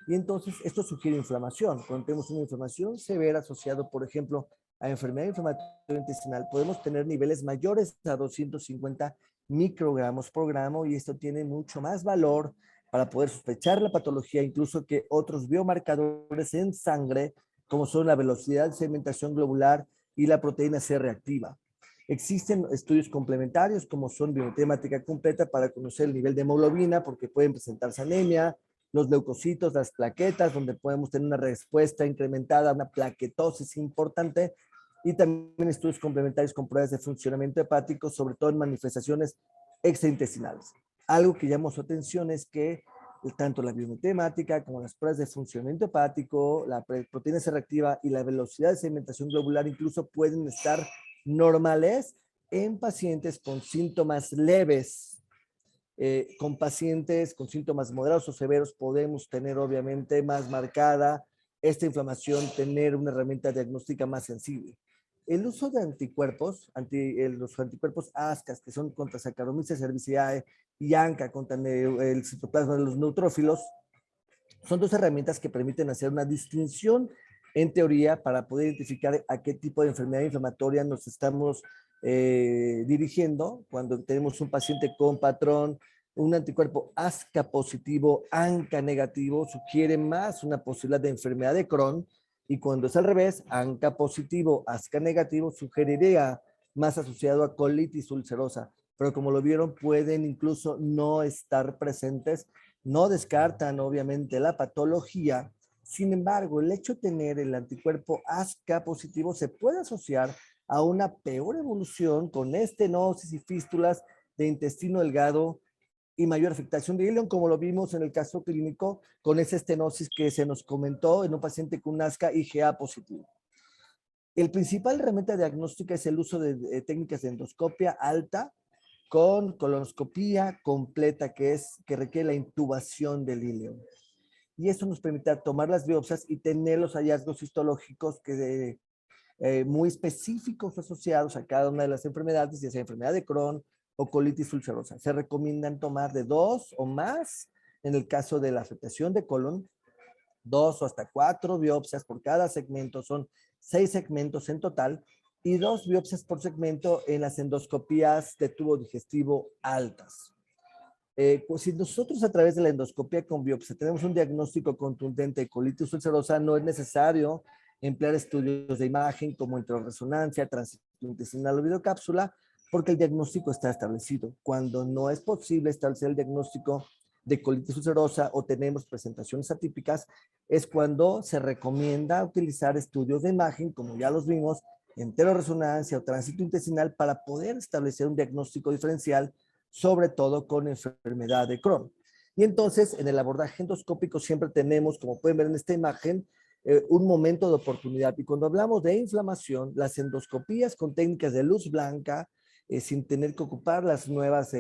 Y entonces esto sugiere inflamación. Cuando tenemos una inflamación severa asociado, por ejemplo, a enfermedad inflamatoria intestinal, podemos tener niveles mayores a 250 microgramos por gramo y esto tiene mucho más valor para poder sospechar la patología, incluso que otros biomarcadores en sangre, como son la velocidad de sedimentación globular y la proteína C reactiva. Existen estudios complementarios como son biometría hemática completa para conocer el nivel de hemoglobina porque pueden presentarse anemia, los leucocitos, las plaquetas, donde podemos tener una respuesta incrementada, una plaquetosis importante, y también estudios complementarios con pruebas de funcionamiento hepático, sobre todo en manifestaciones extraintestinales. Algo que llamó su atención es que tanto la biometría hemática como las pruebas de funcionamiento hepático, la proteína C reactiva y la velocidad de sedimentación globular incluso pueden estar normales en pacientes con síntomas leves. Con pacientes con síntomas moderados o severos podemos tener obviamente más marcada esta inflamación, tener una herramienta diagnóstica más sensible. El uso de anticuerpos, los anticuerpos ASCAS, que son contra Saccharomyces cerevisiae, y ANCA contra el citoplasma de los neutrófilos, son dos herramientas que permiten hacer una distinción en teoría para poder identificar a qué tipo de enfermedad inflamatoria nos estamos dirigiendo cuando tenemos un paciente con patrón, un anticuerpo ASCA positivo, ANCA negativo, sugiere más una posibilidad de enfermedad de Crohn, y cuando es al revés, ANCA positivo, ASCA negativo, sugeriría más asociado a colitis ulcerosa, pero como lo vieron, pueden incluso no estar presentes, no descartan obviamente la patología. Sin embargo, el hecho de tener el anticuerpo ASCA positivo se puede asociar a una peor evolución con estenosis y fístulas de intestino delgado y mayor afectación de ileón, como lo vimos en el caso clínico con esa estenosis que se nos comentó en un paciente con un ASCA IgA positivo. El principal herramienta diagnóstica es el uso de técnicas de endoscopia alta con colonoscopía completa, que requiere la intubación del ileón. Y eso nos permite tomar las biopsias y tener los hallazgos histológicos muy específicos asociados a cada una de las enfermedades, ya sea enfermedad de Crohn o colitis ulcerosa. Se recomiendan tomar de 2 o más, en el caso de la afectación de colon, 2 o hasta 4 biopsias por cada segmento, son 6 segmentos en total, y 2 biopsias por segmento en las endoscopías de tubo digestivo altas. Pues si nosotros a través de la endoscopia con biopsia tenemos un diagnóstico contundente de colitis ulcerosa, no es necesario emplear estudios de imagen como enteroresonancia, tránsito intestinal o videocápsula, porque el diagnóstico está establecido. Cuando no es posible establecer el diagnóstico de colitis ulcerosa o tenemos presentaciones atípicas, es cuando se recomienda utilizar estudios de imagen, como ya los vimos, enteroresonancia o tránsito intestinal, para poder establecer un diagnóstico diferencial, sobre todo con enfermedad de Crohn. Y entonces, en el abordaje endoscópico siempre tenemos, como pueden ver en esta imagen, un momento de oportunidad. Y cuando hablamos de inflamación, las endoscopías con técnicas de luz blanca, sin tener que ocupar las nuevas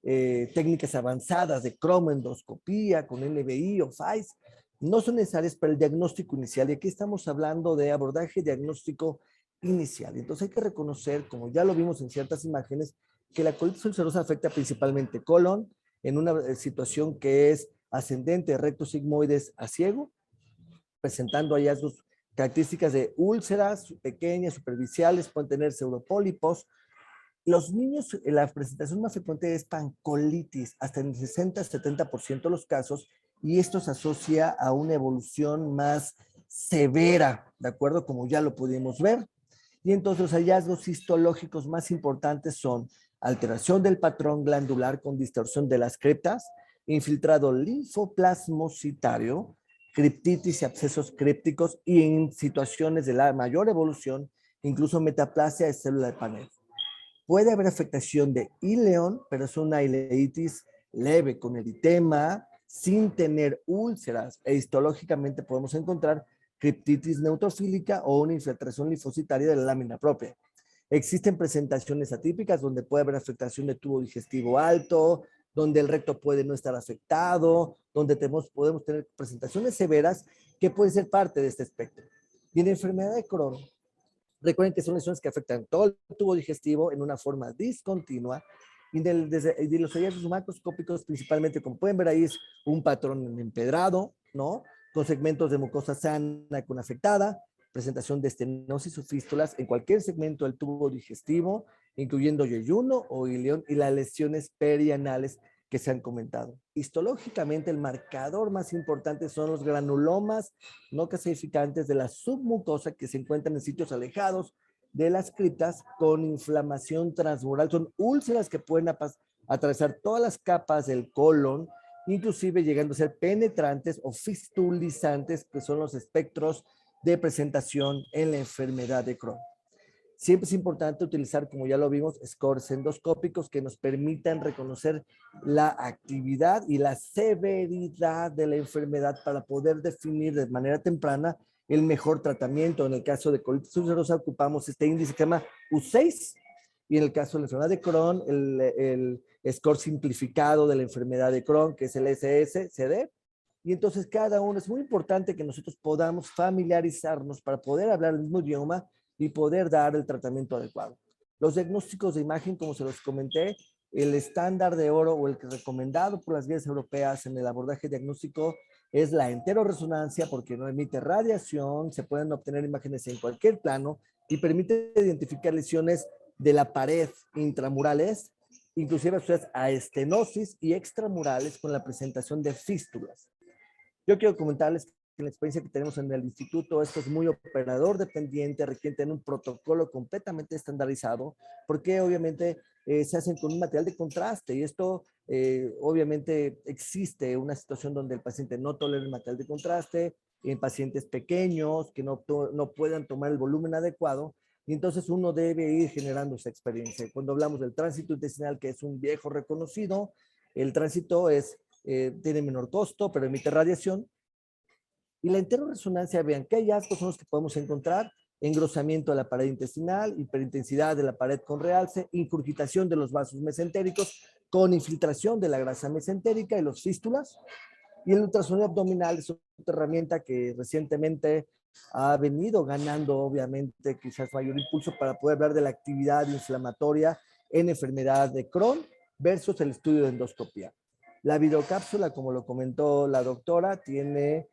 técnicas avanzadas de cromoendoscopía con NBI o FAIS, no son necesarias para el diagnóstico inicial. Y aquí estamos hablando de abordaje diagnóstico inicial. Entonces hay que reconocer, como ya lo vimos en ciertas imágenes, que la colitis ulcerosa afecta principalmente colon en una situación que es ascendente recto sigmoides a ciego, presentando hallazgos características de úlceras pequeñas, superficiales, pueden tener pseudopólipos. Los niños, la presentación más frecuente es pancolitis, hasta en el 60-70% de los casos, y esto se asocia a una evolución más severa, ¿de acuerdo? Como ya lo pudimos ver. Y entonces los hallazgos histológicos más importantes son alteración del patrón glandular con distorsión de las criptas, infiltrado linfoplasmocitario, criptitis y abscesos crípticos, y en situaciones de la mayor evolución, incluso metaplasia de célula de panel. Puede haber afectación de ileón, pero es una ileitis leve con eritema, sin tener úlceras, e histológicamente podemos encontrar criptitis neutrofílica o una infiltración linfocitaria de la lámina propia. Existen presentaciones atípicas donde puede haber afectación de tubo digestivo alto, donde el recto puede no estar afectado, donde podemos tener presentaciones severas que pueden ser parte de este espectro. Y en la enfermedad de Crohn, Recuerden que son lesiones que afectan todo el tubo digestivo en una forma discontinua y de los hallazgos macroscópicos principalmente, como pueden ver ahí, es un patrón empedrado, ¿no? Con segmentos de mucosa sana con afectada, presentación de estenosis o fístulas en cualquier segmento del tubo digestivo, incluyendo yeyuno o ileón y las lesiones perianales que se han comentado. Histológicamente, el marcador más importante son los granulomas no calcificantes de la submucosa que se encuentran en sitios alejados de las criptas con inflamación transmural. Son úlceras que pueden atravesar todas las capas del colon, inclusive llegando a ser penetrantes o fistulizantes, que son los espectros de presentación en la enfermedad de Crohn. Siempre es importante utilizar, como ya lo vimos, scores endoscópicos que nos permitan reconocer la actividad y la severidad de la enfermedad para poder definir de manera temprana el mejor tratamiento. En el caso de colitis ulcerosa ocupamos este índice que se llama U6 y en el caso de la enfermedad de Crohn, el score simplificado de la enfermedad de Crohn, que es el SSCD. Y entonces cada uno es muy importante que nosotros podamos familiarizarnos para poder hablar el mismo idioma y poder dar el tratamiento adecuado. Los diagnósticos de imagen, como se los comenté, el estándar de oro o el que recomendado por las guías europeas en el abordaje diagnóstico es la enteroresonancia porque no emite radiación, se pueden obtener imágenes en cualquier plano y permite identificar lesiones de la pared intramurales, inclusive asociadas a estenosis y extramurales con la presentación de fístulas. Yo quiero comentarles que en la experiencia que tenemos en el instituto, esto es muy operador dependiente, requiere tener un protocolo completamente estandarizado, porque obviamente se hacen con un material de contraste y esto obviamente existe una situación donde el paciente no tolera el material de contraste, en pacientes pequeños que no puedan tomar el volumen adecuado, y entonces uno debe ir generando esa experiencia. Cuando hablamos del tránsito intestinal, que es un viejo reconocido, el tránsito tiene menor costo, pero emite radiación. Y la enteroresonancia, vean qué hallazgos son los que podemos encontrar: engrosamiento de la pared intestinal, hiperintensidad de la pared con realce, incurgitación de los vasos mesentéricos con infiltración de la grasa mesentérica y los fístulas. Y el ultrasonido abdominal es otra herramienta que recientemente ha venido ganando, obviamente, quizás mayor impulso para poder hablar de la actividad inflamatoria en enfermedad de Crohn versus el estudio de endoscopía. La videocápsula, como lo comentó la doctora, tiene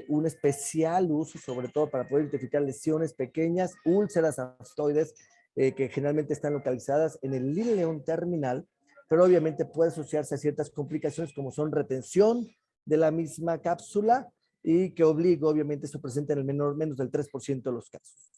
un especial uso, sobre todo para poder identificar lesiones pequeñas, úlceras aftoides, que generalmente están localizadas en el ileón terminal, pero obviamente puede asociarse a ciertas complicaciones como son retención de la misma cápsula y que obliga, obviamente, esto presenta en el menos del 3% de los casos.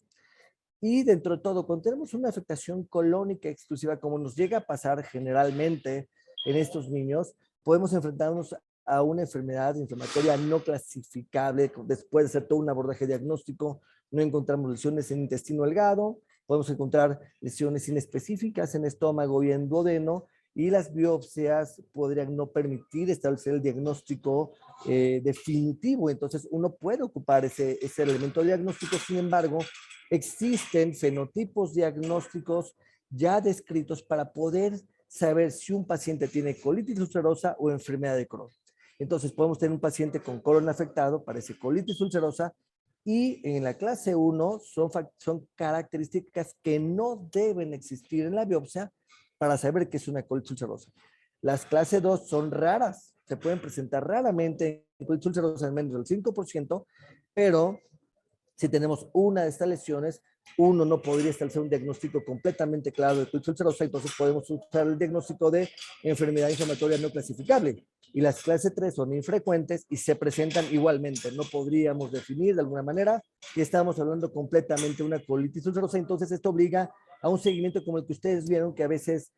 Y dentro de todo, cuando tenemos una afectación colónica exclusiva, como nos llega a pasar generalmente en estos niños, podemos enfrentarnos a una enfermedad inflamatoria no clasificable. Después de hacer todo un abordaje diagnóstico, no encontramos lesiones en intestino delgado, podemos encontrar lesiones inespecíficas en estómago y en duodeno, y las biopsias podrían no permitir establecer el diagnóstico definitivo. Entonces uno puede ocupar ese elemento diagnóstico. Sin embargo, existen fenotipos diagnósticos ya descritos para poder saber si un paciente tiene colitis ulcerosa o enfermedad de Crohn. Entonces podemos tener un paciente con colon afectado, parece colitis ulcerosa, y en la clase 1 son características que no deben existir en la biopsia para saber que es una colitis ulcerosa. Las clase 2 son raras, se pueden presentar raramente en colitis ulcerosa en menos del 5%, pero si tenemos una de estas lesiones, uno no podría establecer un diagnóstico completamente claro de colitis ulcerosa, entonces podemos usar el diagnóstico de enfermedad inflamatoria no clasificable. Y las clase 3 son infrecuentes y se presentan igualmente. No podríamos definir de alguna manera que estamos hablando completamente de una colitis ulcerosa. Entonces esto obliga a un seguimiento como el que ustedes vieron, que a veces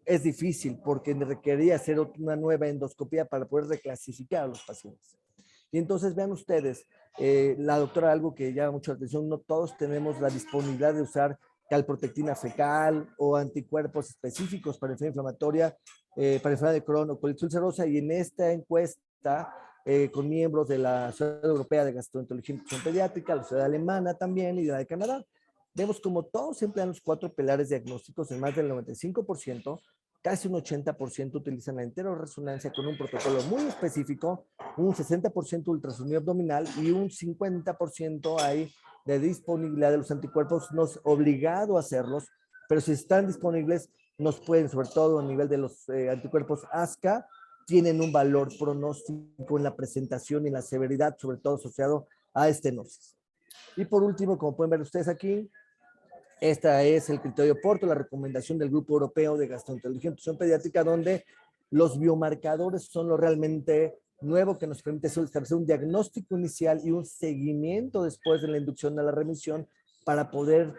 es difícil porque requería hacer una nueva endoscopía para poder reclasificar a los pacientes. Y entonces vean ustedes, la doctora, algo que llama mucho la atención: no todos tenemos la disponibilidad de usar calprotectina fecal o anticuerpos específicos para enfermedad inflamatoria, para enfermedad de Crohn o colitis ulcerosa. Y en esta encuesta, con miembros de la Sociedad Europea de Gastroenterología y Nutrición Pediátrica, la Sociedad Alemana también y la de Canadá, vemos como todos emplean los 4 pilares diagnósticos en más del 95%, casi un 80% utilizan la enteroresonancia con un protocolo muy específico, un 60% ultrasonido abdominal y un 50% hay de disponibilidad de los anticuerpos, no es obligado a hacerlos, pero si están disponibles, nos pueden, sobre todo a nivel de los anticuerpos ASCA, tienen un valor pronóstico en la presentación y en la severidad, sobre todo asociado a estenosis. Y por último, como pueden ver ustedes aquí, este es el criterio Porto, la recomendación del Grupo Europeo de Gastroenterología y Nutrición Pediátrica, donde los biomarcadores son lo realmente nuevo que nos permite establecer un diagnóstico inicial y un seguimiento después de la inducción a la remisión para poder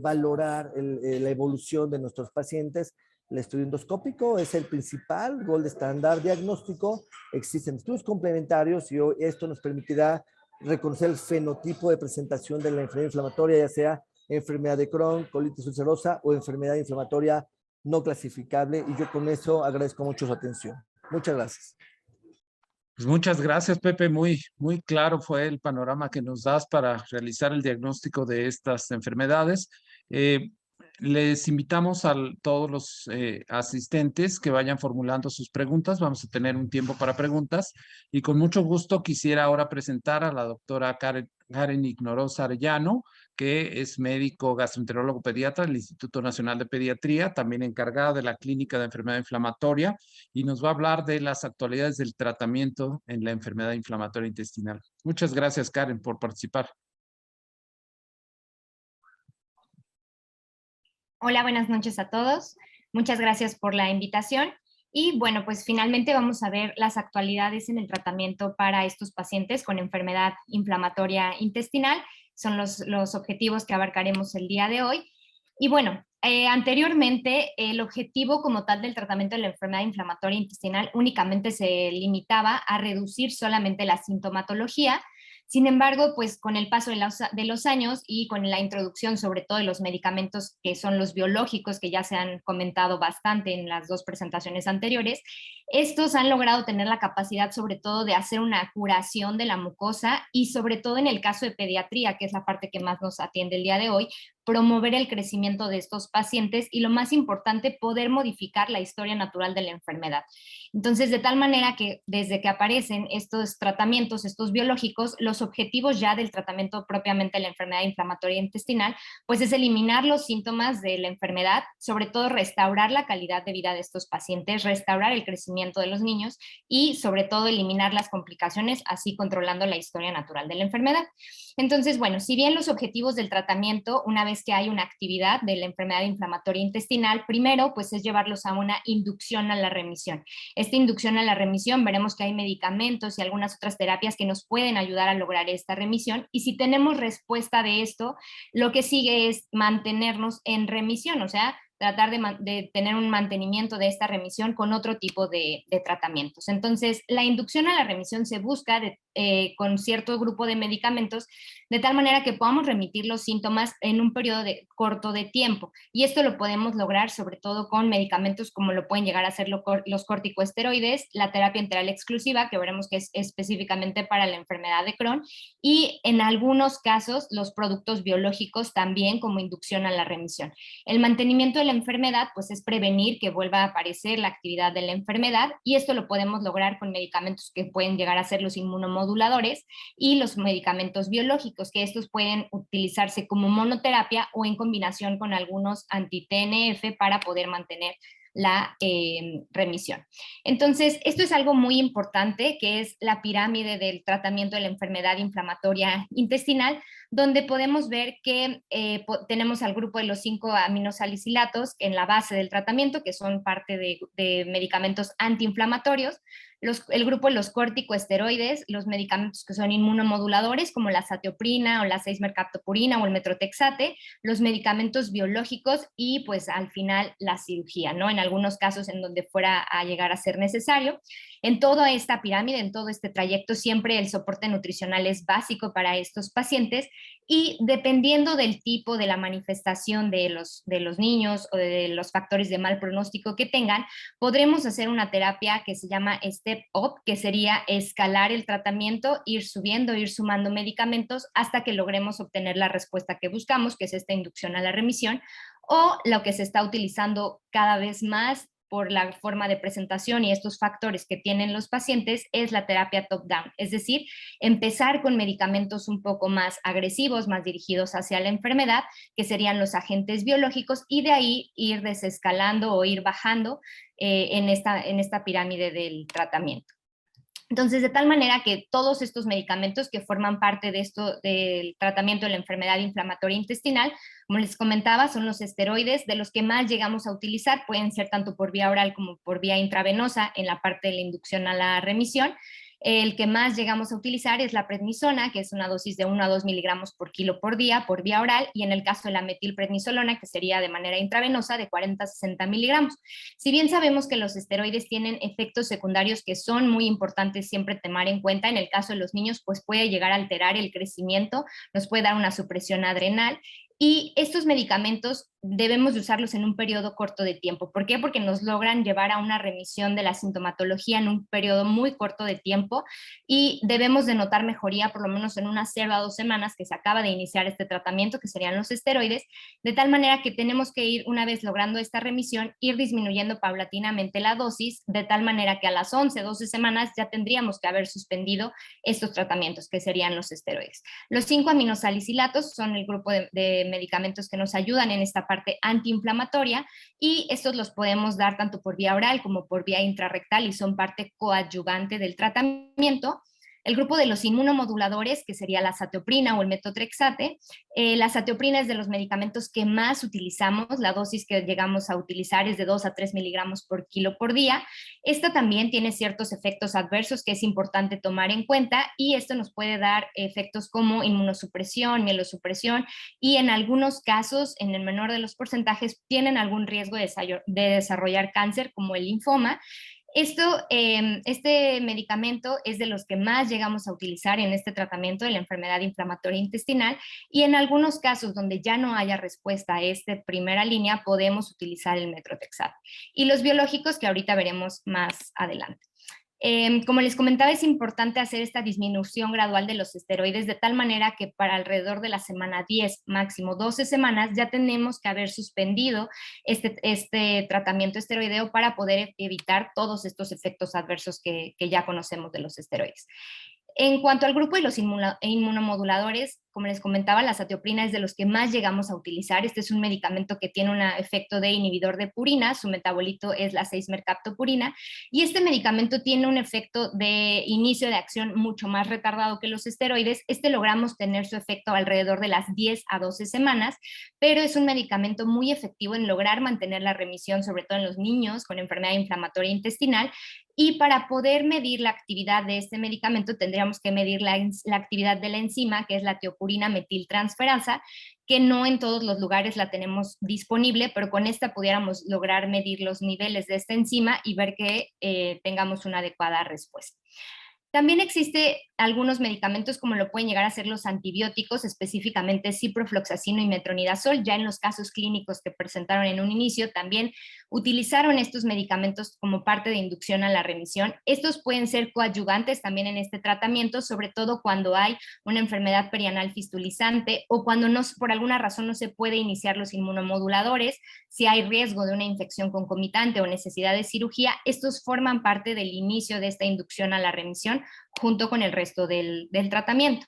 valorar la evolución de nuestros pacientes. El estudio endoscópico es el principal gol de estándar diagnóstico. Existen estudios complementarios y esto nos permitirá reconocer el fenotipo de presentación de la enfermedad inflamatoria, ya sea enfermedad de Crohn, colitis ulcerosa o enfermedad inflamatoria no clasificable. Y yo con eso agradezco mucho su atención. Muchas gracias. Pues muchas gracias, Pepe. Muy claro fue el panorama que nos das para realizar el diagnóstico de estas enfermedades. Les invitamos a todos los asistentes que vayan formulando sus preguntas. Vamos a tener un tiempo para preguntas y con mucho gusto quisiera ahora presentar a la doctora Karen Ignorosa Arellano, que es médico gastroenterólogo pediatra del Instituto Nacional de Pediatría, también encargada de la Clínica de Enfermedad Inflamatoria, y nos va a hablar de las actualidades del tratamiento en la enfermedad inflamatoria intestinal. Muchas gracias, Karen, por participar. Hola, buenas noches a todos. Muchas gracias por la invitación. Y bueno, pues finalmente vamos a ver las actualidades en el tratamiento para estos pacientes con enfermedad inflamatoria intestinal. Son los objetivos que abarcaremos el día de hoy. Y bueno, anteriormente el objetivo como tal del tratamiento de la enfermedad inflamatoria intestinal únicamente se limitaba a reducir solamente la sintomatología. Sin embargo, pues con el paso de los años y con la introducción sobre todo de los medicamentos que son los biológicos, que ya se han comentado bastante en las dos presentaciones anteriores, estos han logrado tener la capacidad sobre todo de hacer una curación de la mucosa y sobre todo en el caso de pediatría, que es la parte que más nos atiende el día de hoy, promover el crecimiento de estos pacientes y lo más importante, poder modificar la historia natural de la enfermedad. Entonces, de tal manera que desde que aparecen estos tratamientos, estos biológicos, los objetivos ya del tratamiento propiamente de la enfermedad inflamatoria intestinal, pues es eliminar los síntomas de la enfermedad, sobre todo restaurar la calidad de vida de estos pacientes, restaurar el crecimiento de los niños y sobre todo eliminar las complicaciones, así controlando la historia natural de la enfermedad. Entonces, bueno, si bien los objetivos del tratamiento, una vez que hay una actividad de la enfermedad inflamatoria intestinal, primero pues es llevarlos a una inducción a la remisión. Esta inducción a la remisión, veremos que hay medicamentos y algunas otras terapias que nos pueden ayudar a lograr esta remisión, y si tenemos respuesta de esto, lo que sigue es mantenernos en remisión, o sea, tratar de tener un mantenimiento de esta remisión con otro tipo de tratamientos. Entonces, la inducción a la remisión se busca con cierto grupo de medicamentos, de tal manera que podamos remitir los síntomas en un periodo corto de tiempo. Y esto lo podemos lograr sobre todo con medicamentos como lo pueden llegar a ser los corticosteroides, la terapia enteral exclusiva, que veremos que es específicamente para la enfermedad de Crohn, y en algunos casos los productos biológicos también como inducción a la remisión. El mantenimiento de la enfermedad pues es prevenir que vuelva a aparecer la actividad de la enfermedad, y esto lo podemos lograr con medicamentos que pueden llegar a ser los inmunomoduladores y los medicamentos biológicos, que estos pueden utilizarse como monoterapia o en combinación con algunos anti-TNF para poder mantener la remisión. Entonces, esto es algo muy importante, que es la pirámide del tratamiento de la enfermedad inflamatoria intestinal, donde podemos ver que tenemos al grupo de los 5 aminosalicilatos en la base del tratamiento, que son parte de medicamentos antiinflamatorios, el grupo de los corticoesteroides, los medicamentos que son inmunomoduladores, como la satioprina o la 6-mercaptopurina o el metrotexate, los medicamentos biológicos y pues al final la cirugía, ¿no? En algunos casos en donde fuera a llegar a ser necesario. En toda esta pirámide, en todo este trayecto, siempre el soporte nutricional es básico para estos pacientes, y dependiendo del tipo de la manifestación de los niños o de los factores de mal pronóstico que tengan, podremos hacer una terapia que se llama Step Up, que sería escalar el tratamiento, ir subiendo, ir sumando medicamentos hasta que logremos obtener la respuesta que buscamos, que es esta inducción a la remisión, o lo que se está utilizando cada vez más por la forma de presentación y estos factores que tienen los pacientes, es la terapia top-down, es decir, empezar con medicamentos un poco más agresivos, más dirigidos hacia la enfermedad, que serían los agentes biológicos, y de ahí ir desescalando o ir bajando en esta pirámide del tratamiento. Entonces, de tal manera que todos estos medicamentos que forman parte de esto, del tratamiento de la enfermedad inflamatoria intestinal, como les comentaba, son los esteroides, de los que más llegamos a utilizar, pueden ser tanto por vía oral como por vía intravenosa en la parte de la inducción a la remisión. El que más llegamos a utilizar es la prednisona, que es una dosis de 1 a 2 miligramos por kilo por día, por vía oral, y en el caso de la metilprednisolona, que sería de manera intravenosa, de 40 a 60 miligramos. Si bien sabemos que los esteroides tienen efectos secundarios que son muy importantes siempre tomar en cuenta, en el caso de los niños, pues puede llegar a alterar el crecimiento, nos puede dar una supresión adrenal, y estos medicamentos debemos de usarlos en un periodo corto de tiempo. ¿Por qué? Porque nos logran llevar a una remisión de la sintomatología en un periodo muy corto de tiempo y debemos de notar mejoría por lo menos en unas 0 a 2 semanas que se acaba de iniciar este tratamiento, que serían los esteroides, de tal manera que tenemos que ir, una vez logrando esta remisión, ir disminuyendo paulatinamente la dosis, de tal manera que a las 11, 12 semanas ya tendríamos que haber suspendido estos tratamientos, que serían los esteroides. Los 5-aminosalicilatos son el grupo de medicamentos que nos ayudan en esta parte antiinflamatoria, y estos los podemos dar tanto por vía oral como por vía intrarrectal y son parte coadyuvante del tratamiento. El grupo de los inmunomoduladores, que sería la azatioprina o el metotrexate. La azatioprina es de los medicamentos que más utilizamos, la dosis que llegamos a utilizar es de 2 a 3 miligramos por kilo por día. Esta también tiene ciertos efectos adversos que es importante tomar en cuenta, y esto nos puede dar efectos como inmunosupresión, mielosupresión, y en algunos casos, en el menor de los porcentajes, tienen algún riesgo de desarrollar cáncer como el linfoma. Este medicamento es de los que más llegamos a utilizar en este tratamiento de la enfermedad inflamatoria intestinal, y en algunos casos donde ya no haya respuesta a esta primera línea podemos utilizar el metotrexate y los biológicos, que ahorita veremos más adelante. Como les comentaba, es importante hacer esta disminución gradual de los esteroides de tal manera que para alrededor de la semana 10, máximo 12 semanas, ya tenemos que haber suspendido este tratamiento esteroideo para poder evitar todos estos efectos adversos que ya conocemos de los esteroides. En cuanto al grupo de los inmunomoduladores, como les comentaba, la azatioprina es de los que más llegamos a utilizar. Este es un medicamento que tiene un efecto de inhibidor de purina, su metabolito es la 6-mercaptopurina, y este medicamento tiene un efecto de inicio de acción mucho más retardado que los esteroides. Logramos tener su efecto alrededor de las 10 a 12 semanas, pero es un medicamento muy efectivo en lograr mantener la remisión, sobre todo en los niños con enfermedad inflamatoria intestinal. Y para poder medir la actividad de este medicamento tendríamos que medir la actividad de la enzima, que es la teopurina metiltransferasa, que no en todos los lugares la tenemos disponible, pero con esta pudiéramos lograr medir los niveles de esta enzima y ver que tengamos una adecuada respuesta. También existe algunos medicamentos como lo pueden llegar a ser los antibióticos, específicamente ciprofloxacino y metronidazol. Ya en los casos clínicos que presentaron en un inicio también utilizaron estos medicamentos como parte de inducción a la remisión. Estos pueden ser coadyuvantes también en este tratamiento, sobre todo cuando hay una enfermedad perianal fistulizante o cuando por alguna razón no se puede iniciar los inmunomoduladores, si hay riesgo de una infección concomitante o necesidad de cirugía. Estos forman parte del inicio de esta inducción a la remisión junto con el resto del tratamiento.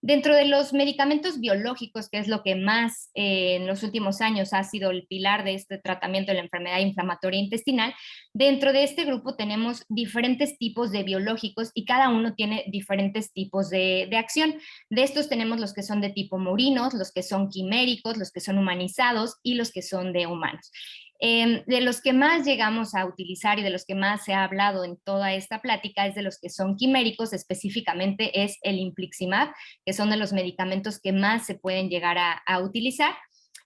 Dentro de los medicamentos biológicos, que es lo que más en los últimos años ha sido el pilar de este tratamiento de la enfermedad inflamatoria intestinal, dentro de este grupo tenemos diferentes tipos de biológicos y cada uno tiene diferentes tipos de acción. De estos tenemos los que son de tipo murinos, los que son quiméricos, los que son humanizados y los que son de humanos. De los que más llegamos a utilizar y de los que más se ha hablado en toda esta plática es de los que son quiméricos, específicamente es el infliximab, que son de los medicamentos que más se pueden llegar a utilizar.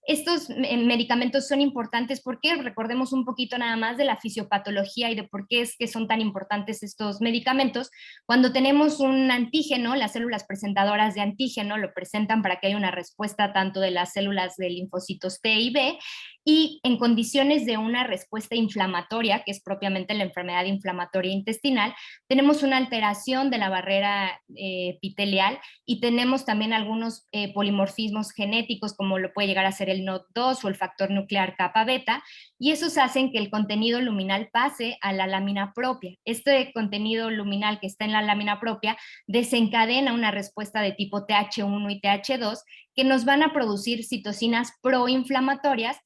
Estos medicamentos son importantes porque recordemos un poquito nada más de la fisiopatología y de por qué es que son tan importantes estos medicamentos. Cuando tenemos un antígeno, las células presentadoras de antígeno lo presentan para que haya una respuesta tanto de las células de linfocitos T y B, y en condiciones de una respuesta inflamatoria, que es propiamente la enfermedad inflamatoria intestinal, tenemos una alteración de la barrera epitelial y tenemos también algunos polimorfismos genéticos, como lo puede llegar a ser el el NOT2 o el factor nuclear kappa beta, y esos hacen que el contenido luminal pase a la lámina propia. Este contenido luminal que está en la lámina propia desencadena una respuesta de tipo TH1 y TH2 que nos van a producir citocinas proinflamatorias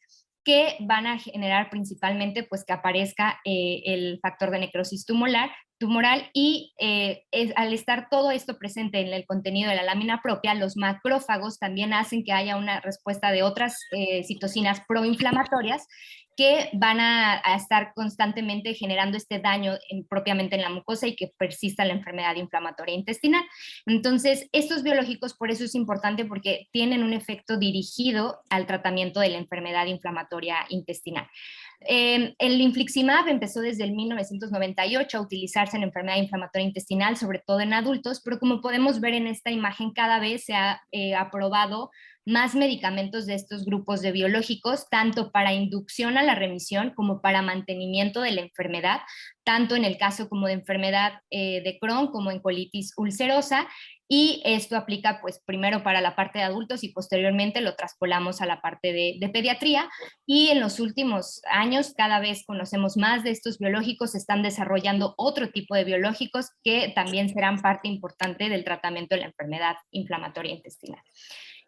que van a generar principalmente pues, que aparezca el factor de necrosis tumoral y al estar todo esto presente en el contenido de la lámina propia, los macrófagos también hacen que haya una respuesta de otras citocinas proinflamatorias que van a estar constantemente generando este daño propiamente en la mucosa y que persista la enfermedad inflamatoria intestinal. Entonces, estos biológicos, por eso es importante, porque tienen un efecto dirigido al tratamiento de la enfermedad inflamatoria intestinal. El infliximab empezó desde el 1998 a utilizarse en enfermedad inflamatoria intestinal, sobre todo en adultos, pero como podemos ver en esta imagen, cada vez se ha aprobado más medicamentos de estos grupos de biológicos, tanto para inducción a la remisión como para mantenimiento de la enfermedad, tanto en el caso como de enfermedad de Crohn como en colitis ulcerosa, y esto aplica pues primero para la parte de adultos y posteriormente lo traspolamos a la parte de pediatría, y en los últimos años cada vez conocemos más de estos biológicos, se están desarrollando otro tipo de biológicos que también serán parte importante del tratamiento de la enfermedad inflamatoria intestinal.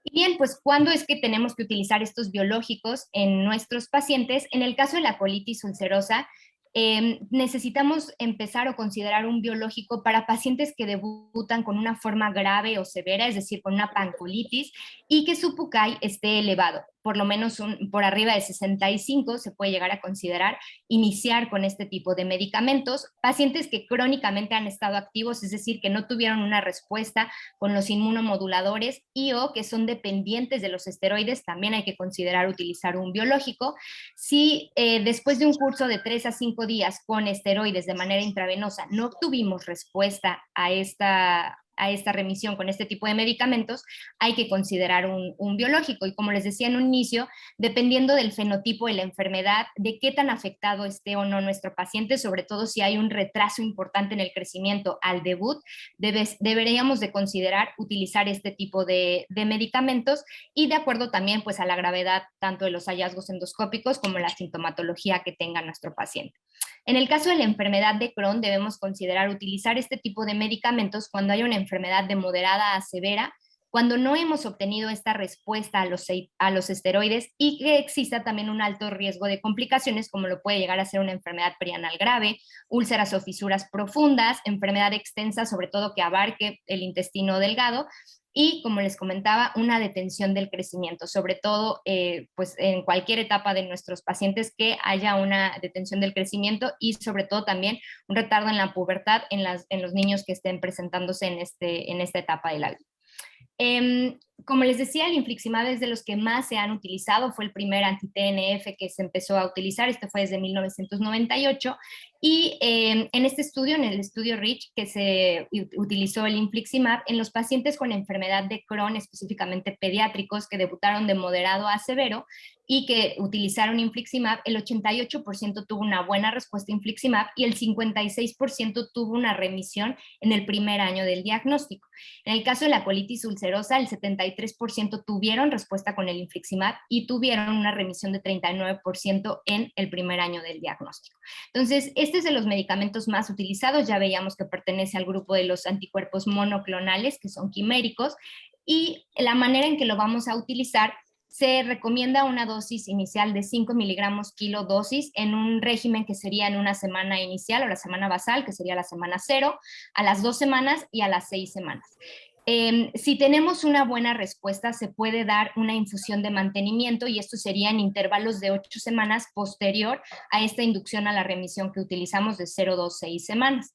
Y bien, pues ¿cuándo es que tenemos que utilizar estos biológicos en nuestros pacientes? En el caso de la colitis ulcerosa, necesitamos empezar o considerar un biológico para pacientes que debutan con una forma grave o severa, es decir, con una pancolitis, y que su PUCAI esté elevado, por lo menos por arriba de 65 se puede llegar a considerar iniciar con este tipo de medicamentos. Pacientes que crónicamente han estado activos, es decir, que no tuvieron una respuesta con los inmunomoduladores y o que son dependientes de los esteroides, también hay que considerar utilizar un biológico. Si después de un curso de 3 a 5 días con esteroides de manera intravenosa no obtuvimos respuesta a esta remisión con este tipo de medicamentos, hay que considerar un biológico. Y como les decía en un inicio, dependiendo del fenotipo de la enfermedad, de qué tan afectado esté o no nuestro paciente, sobre todo si hay un retraso importante en el crecimiento al debut, deberíamos de considerar utilizar este tipo de medicamentos, y de acuerdo también pues a la gravedad tanto de los hallazgos endoscópicos como la sintomatología que tenga nuestro paciente. En el caso de la enfermedad de Crohn, debemos considerar utilizar este tipo de medicamentos cuando hay una enfermedad de moderada a severa, cuando no hemos obtenido esta respuesta a los esteroides y que exista también un alto riesgo de complicaciones, como lo puede llegar a ser una enfermedad perianal grave, úlceras o fisuras profundas, enfermedad extensa, sobre todo que abarque el intestino delgado, y, como les comentaba, una detención del crecimiento, sobre todo pues en cualquier etapa de nuestros pacientes que haya una detención del crecimiento, y sobre todo también un retardo en la pubertad en los niños que estén presentándose en esta etapa de la vida. Como les decía, el infliximab es de los que más se han utilizado, fue el primer anti-TNF que se empezó a utilizar, este fue desde 1998, y en este estudio, en el estudio REACH, que se utilizó el infliximab en los pacientes con enfermedad de Crohn, específicamente pediátricos, que debutaron de moderado a severo y que utilizaron infliximab, el 88% tuvo una buena respuesta a infliximab y el 56% tuvo una remisión en el primer año del diagnóstico. En el caso de la colitis ulcerosa, el 73% tuvieron respuesta con el infliximab y tuvieron una remisión de 39% en el primer año del diagnóstico. Entonces, este es de los medicamentos más utilizados, ya veíamos que pertenece al grupo de los anticuerpos monoclonales, que son quiméricos, y la manera en que lo vamos a utilizar: se recomienda una dosis inicial de 5 miligramos kilo dosis en un régimen que sería en una semana inicial o la semana basal, que sería la semana 0, a las 2 semanas y a las 6 semanas. Si tenemos una buena respuesta, se puede dar una infusión de mantenimiento, y esto sería en intervalos de 8 semanas posterior a esta inducción a la remisión que utilizamos de 0, 2, 6 semanas.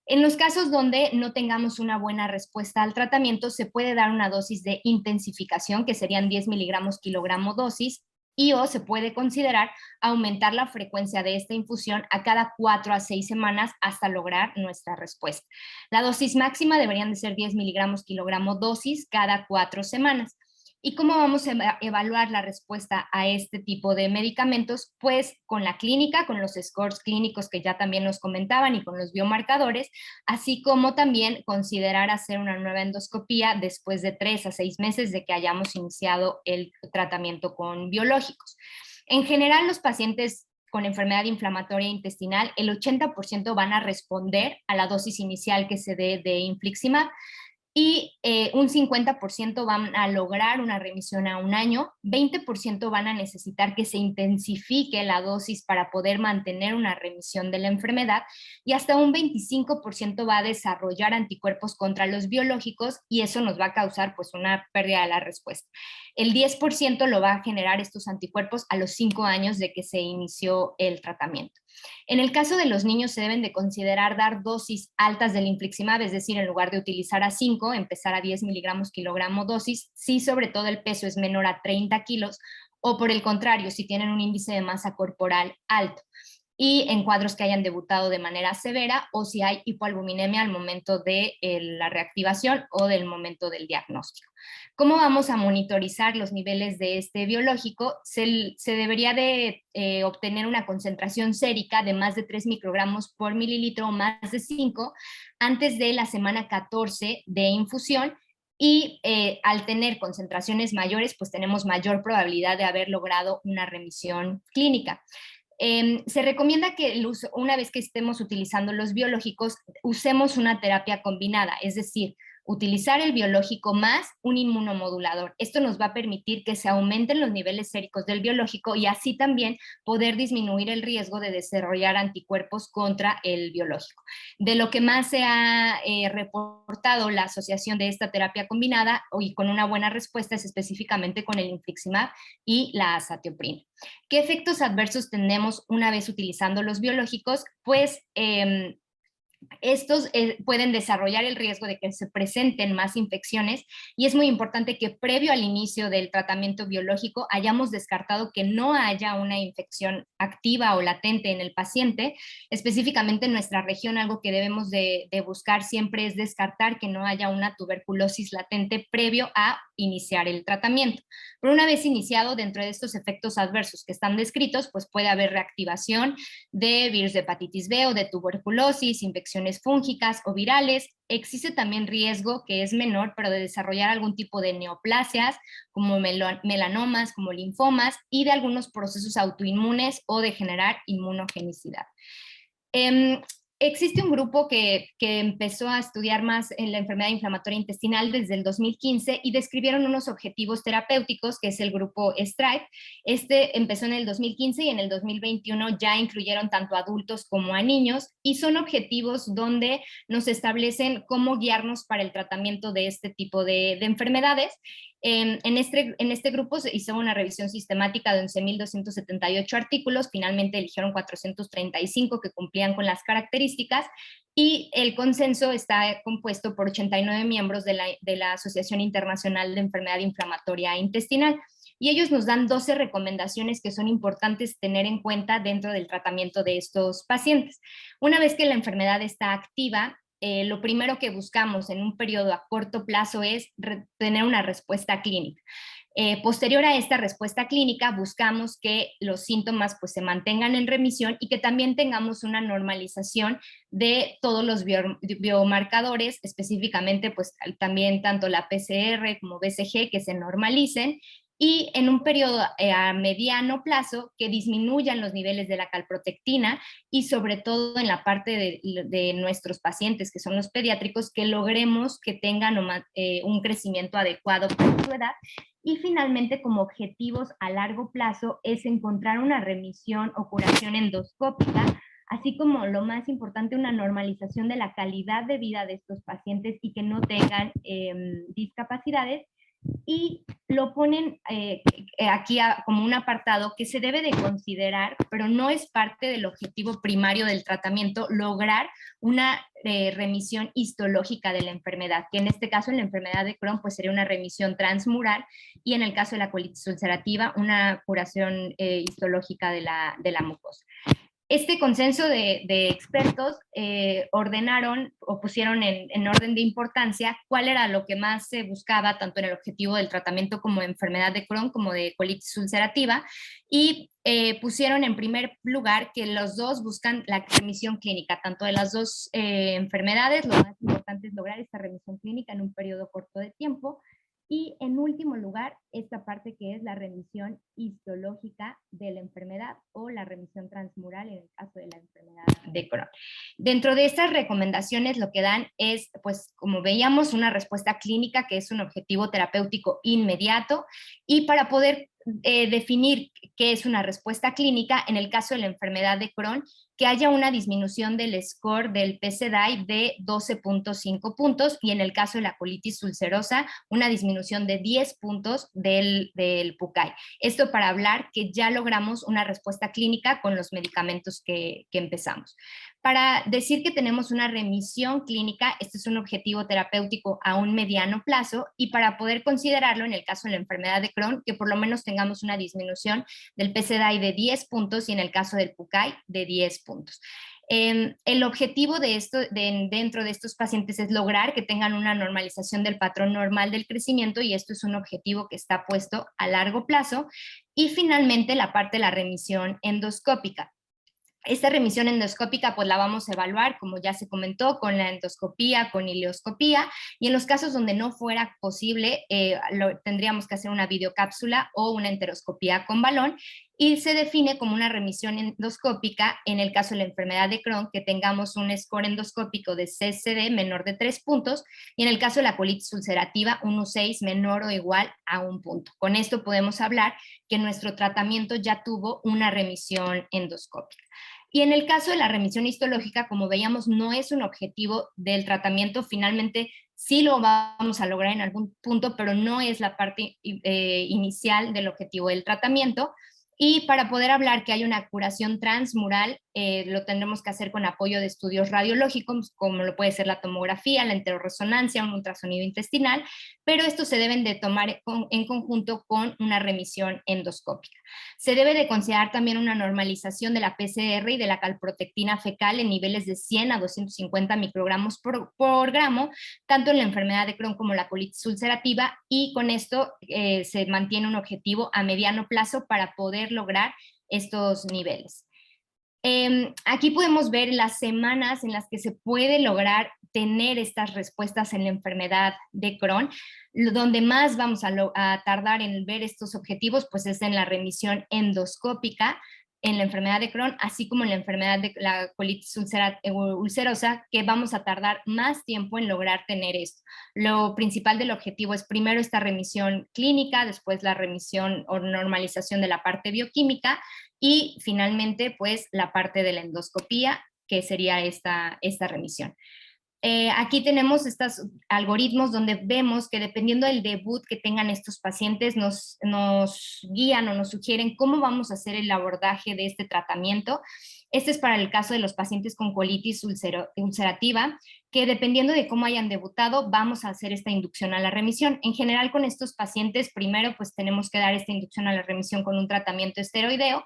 En los casos donde no tengamos una buena respuesta al tratamiento, se puede dar una dosis de intensificación, que serían 10 miligramos kilogramo dosis, y o se puede considerar aumentar la frecuencia de esta infusión a cada 4 a 6 semanas hasta lograr nuestra respuesta. La dosis máxima deberían de ser 10 miligramos kilogramo dosis cada 4 semanas. ¿Y cómo vamos a evaluar la respuesta a este tipo de medicamentos? Pues con la clínica, con los scores clínicos que ya también nos comentaban y con los biomarcadores, así como también considerar hacer una nueva endoscopía después de 3 a 6 meses de que hayamos iniciado el tratamiento con biológicos. En general, los pacientes con enfermedad inflamatoria intestinal, el 80% van a responder a la dosis inicial que se dé de infliximab, y un 50% van a lograr una remisión a 1 año, 20% van a necesitar que se intensifique la dosis para poder mantener una remisión de la enfermedad, y hasta un 25% va a desarrollar anticuerpos contra los biológicos, y eso nos va a causar pues una pérdida de la respuesta. El 10% lo va a generar estos anticuerpos a los 5 años de que se inició el tratamiento. En el caso de los niños se deben de considerar dar dosis altas del infliximab, es decir, en lugar de utilizar a 5, empezar a 10 miligramos kilogramo dosis, si sobre todo el peso es menor a 30 kilos, o por el contrario, si tienen un índice de masa corporal alto, y en cuadros que hayan debutado de manera severa, o si hay hipoalbuminemia al momento de la reactivación o del momento del diagnóstico. ¿Cómo vamos a monitorizar los niveles de este biológico? Se debería de obtener una concentración sérica de más de 3 microgramos por mililitro o más de 5 antes de la semana 14 de infusión, y al tener concentraciones mayores, pues tenemos mayor probabilidad de haber logrado una remisión clínica. Se recomienda que una vez que estemos utilizando los biológicos, usemos una terapia combinada, es decir, utilizar el biológico más un inmunomodulador. Esto nos va a permitir que se aumenten los niveles séricos del biológico y así también poder disminuir el riesgo de desarrollar anticuerpos contra el biológico. De lo que más se ha reportado la asociación de esta terapia combinada y con una buena respuesta es específicamente con el infliximab y la azatioprina. ¿Qué efectos adversos tenemos una vez utilizando los biológicos? Pues estos pueden desarrollar el riesgo de que se presenten más infecciones, y es muy importante que previo al inicio del tratamiento biológico hayamos descartado que no haya una infección activa o latente en el paciente. Específicamente en nuestra región, algo que debemos de buscar siempre es descartar que no haya una tuberculosis latente previo a iniciar el tratamiento. Pero una vez iniciado, dentro de estos efectos adversos que están descritos, pues puede haber reactivación de virus de hepatitis B o de tuberculosis, infecciones fúngicas o virales. Existe también riesgo, que es menor, pero de desarrollar algún tipo de neoplasias, como melanomas, como linfomas, y de algunos procesos autoinmunes o de generar inmunogenicidad. Existe un grupo que empezó a estudiar más en la enfermedad inflamatoria intestinal desde el 2015 y describieron unos objetivos terapéuticos, que es el grupo STRIVE. Este empezó en el 2015 y en el 2021 ya incluyeron tanto a adultos como a niños, y son objetivos donde nos establecen cómo guiarnos para el tratamiento de este tipo de enfermedades. En este grupo se hizo una revisión sistemática de 11.278 artículos, finalmente eligieron 435 que cumplían con las características, y el consenso está compuesto por 89 miembros de la Asociación Internacional de Enfermedad Inflamatoria Intestinal, y ellos nos dan 12 recomendaciones que son importantes tener en cuenta dentro del tratamiento de estos pacientes. Una vez que la enfermedad está activa, lo primero que buscamos en un periodo a corto plazo es tener una respuesta clínica. Posterior a esta respuesta clínica, buscamos que los síntomas pues, se mantengan en remisión y que también tengamos una normalización de todos los biomarcadores, específicamente pues, también tanto la PCR como BCG, que se normalicen, y en un periodo a mediano plazo que disminuyan los niveles de la calprotectina, y sobre todo en la parte de nuestros pacientes, que son los pediátricos, que logremos que tengan un crecimiento adecuado para su edad. Y finalmente, como objetivos a largo plazo, es encontrar una remisión o curación endoscópica, así como lo más importante, una normalización de la calidad de vida de estos pacientes y que no tengan discapacidades. Y lo ponen aquí como un apartado que se debe de considerar, pero no es parte del objetivo primario del tratamiento, lograr una remisión histológica de la enfermedad, que en este caso en la enfermedad de Crohn pues sería una remisión transmural, y en el caso de la colitis ulcerativa una curación histológica de la mucosa. Este consenso de expertos ordenaron o pusieron en orden de importancia cuál era lo que más se buscaba, tanto en el objetivo del tratamiento como de enfermedad de Crohn como de colitis ulcerativa, y pusieron en primer lugar que los dos buscan la remisión clínica, tanto de las dos enfermedades. Lo más importante es lograr esta remisión clínica en un periodo corto de tiempo. Y en último lugar, esta parte que es la remisión histológica de la enfermedad o la remisión transmural en el caso de la enfermedad de Crohn. Dentro de estas recomendaciones lo que dan es, pues como veíamos, una respuesta clínica que es un objetivo terapéutico inmediato, y para poder definir qué es una respuesta clínica, en el caso de la enfermedad de Crohn, que haya una disminución del score del PCDAI de 12.5 puntos, y en el caso de la colitis ulcerosa, una disminución de 10 puntos del PUCAI. Esto para hablar que ya logramos una respuesta clínica con los medicamentos que empezamos. Para decir que tenemos una remisión clínica, este es un objetivo terapéutico a un mediano plazo, y para poder considerarlo en el caso de la enfermedad de Crohn, que por lo menos tengamos una disminución del PCDAI de 10 puntos y en el caso del PUCAI de 10 puntos. El objetivo de esto, dentro de estos pacientes, es lograr que tengan una normalización del patrón normal del crecimiento, y esto es un objetivo que está puesto a largo plazo. Y finalmente la parte de la remisión endoscópica. Esta remisión endoscópica pues la vamos a evaluar, como ya se comentó, con la endoscopía, con ileoscopía, y en los casos donde no fuera posible, tendríamos que hacer una videocápsula o una enteroscopía con balón, y se define como una remisión endoscópica en el caso de la enfermedad de Crohn, que tengamos un score endoscópico de CSD menor de 3 puntos, y en el caso de la colitis ulcerativa, un U6 menor o igual a 1 punto. Con esto podemos hablar que nuestro tratamiento ya tuvo una remisión endoscópica. Y en el caso de la remisión histológica, como veíamos, no es un objetivo del tratamiento. Finalmente sí lo vamos a lograr en algún punto, pero no es la parte inicial del objetivo del tratamiento. Y para poder hablar que hay una curación transmural, lo tendremos que hacer con apoyo de estudios radiológicos, como lo puede ser la tomografía, la enterorresonancia, un ultrasonido intestinal, pero estos se deben de tomar en conjunto con una remisión endoscópica. Se debe de considerar también una normalización de la PCR y de la calprotectina fecal en niveles de 100 a 250 microgramos por gramo, tanto en la enfermedad de Crohn como la colitis ulcerativa, y con esto se mantiene un objetivo a mediano plazo para poder lograr estos niveles. Aquí podemos ver las semanas en las que se puede lograr tener estas respuestas en la enfermedad de Crohn. Donde más vamos a tardar en ver estos objetivos pues es en la remisión endoscópica en la enfermedad de Crohn, así como en la enfermedad de la colitis ulcerosa, que vamos a tardar más tiempo en lograr tener esto. Lo principal del objetivo es primero esta remisión clínica, después la remisión o normalización de la parte bioquímica, y finalmente pues la parte de la endoscopía, que sería esta remisión. Aquí tenemos estos algoritmos donde vemos que dependiendo del debut que tengan estos pacientes nos guían o nos sugieren cómo vamos a hacer el abordaje de este tratamiento. Este es para el caso de los pacientes con colitis ulcerativa, que dependiendo de cómo hayan debutado, vamos a hacer esta inducción a la remisión. En general, con estos pacientes, primero pues tenemos que dar esta inducción a la remisión con un tratamiento esteroideo,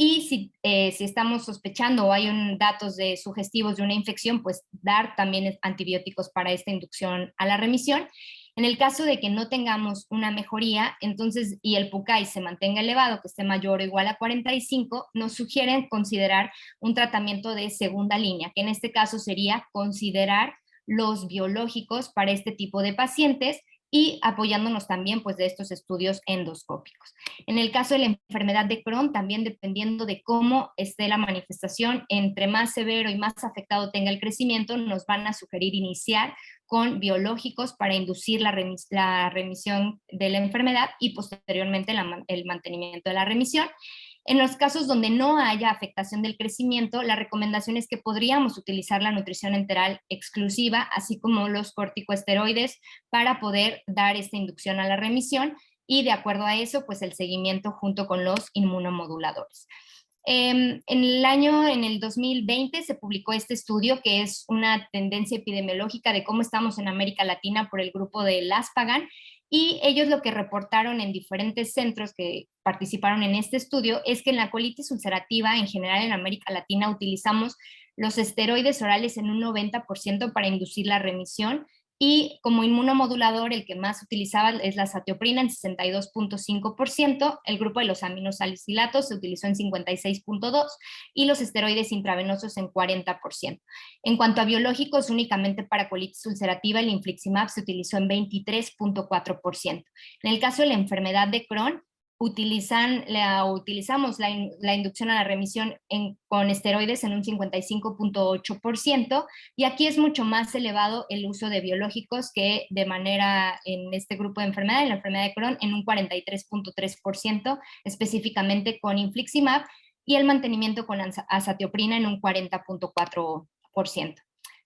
y si estamos sospechando o hay datos sugestivos de una infección, pues dar también antibióticos para esta inducción a la remisión. En el caso de que no tengamos una mejoría, entonces, y el PUCAI se mantenga elevado, que esté mayor o igual a 45, nos sugieren considerar un tratamiento de segunda línea, que en este caso sería considerar los biológicos para este tipo de pacientes, y apoyándonos también pues de estos estudios endoscópicos. En el caso de la enfermedad de Crohn, también dependiendo de cómo esté la manifestación, entre más severo y más afectado tenga el crecimiento, nos van a sugerir iniciar con biológicos para inducir la remisión de la enfermedad y posteriormente el mantenimiento de la remisión. En los casos donde no haya afectación del crecimiento, la recomendación es que podríamos utilizar la nutrición enteral exclusiva, así como los corticosteroides, para poder dar esta inducción a la remisión, y de acuerdo a eso, pues el seguimiento junto con los inmunomoduladores. En el 2020 se publicó este estudio, que es una tendencia epidemiológica de cómo estamos en América Latina por el grupo de LASPAGAN, Y ellos lo que reportaron en diferentes centros que participaron en este estudio es que en la colitis ulcerativa, en general en América Latina, utilizamos los esteroides orales en un 90% para inducir la remisión, y como inmunomodulador el que más utilizaba es la azatioprina en 62.5%, el grupo de los aminosalicilatos se utilizó en 56.2% y los esteroides intravenosos en 40%. En cuanto a biológicos, únicamente para colitis ulcerativa el infliximab se utilizó en 23.4%. En el caso de la enfermedad de Crohn, utilizamos la inducción a la remisión con esteroides en un 55.8%, y aquí es mucho más elevado el uso de biológicos que de manera en este grupo de enfermedad, en la enfermedad de Crohn, en un 43.3%, específicamente con infliximab, y el mantenimiento con azatioprina en un 40.4%.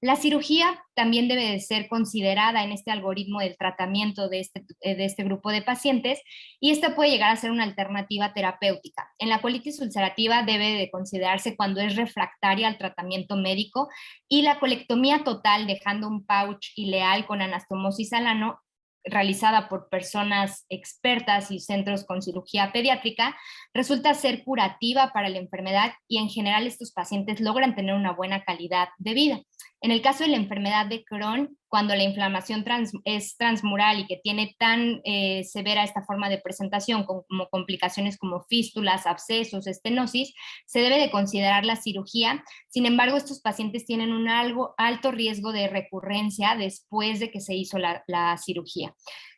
La cirugía también debe de ser considerada en este algoritmo del tratamiento de este grupo de pacientes, y esta puede llegar a ser una alternativa terapéutica. En la colitis ulcerativa debe de considerarse cuando es refractaria al tratamiento médico, y la colectomía total dejando un pouch ileal con anastomosis al ano realizada por personas expertas y centros con cirugía pediátrica, resulta ser curativa para la enfermedad, y en general estos pacientes logran tener una buena calidad de vida. En el caso de la enfermedad de Crohn, cuando la inflamación es transmural y que tiene tan severa esta forma de presentación como complicaciones como fístulas, abscesos, estenosis, se debe de considerar la cirugía. Sin embargo, estos pacientes tienen un alto riesgo de recurrencia después de que se hizo la cirugía.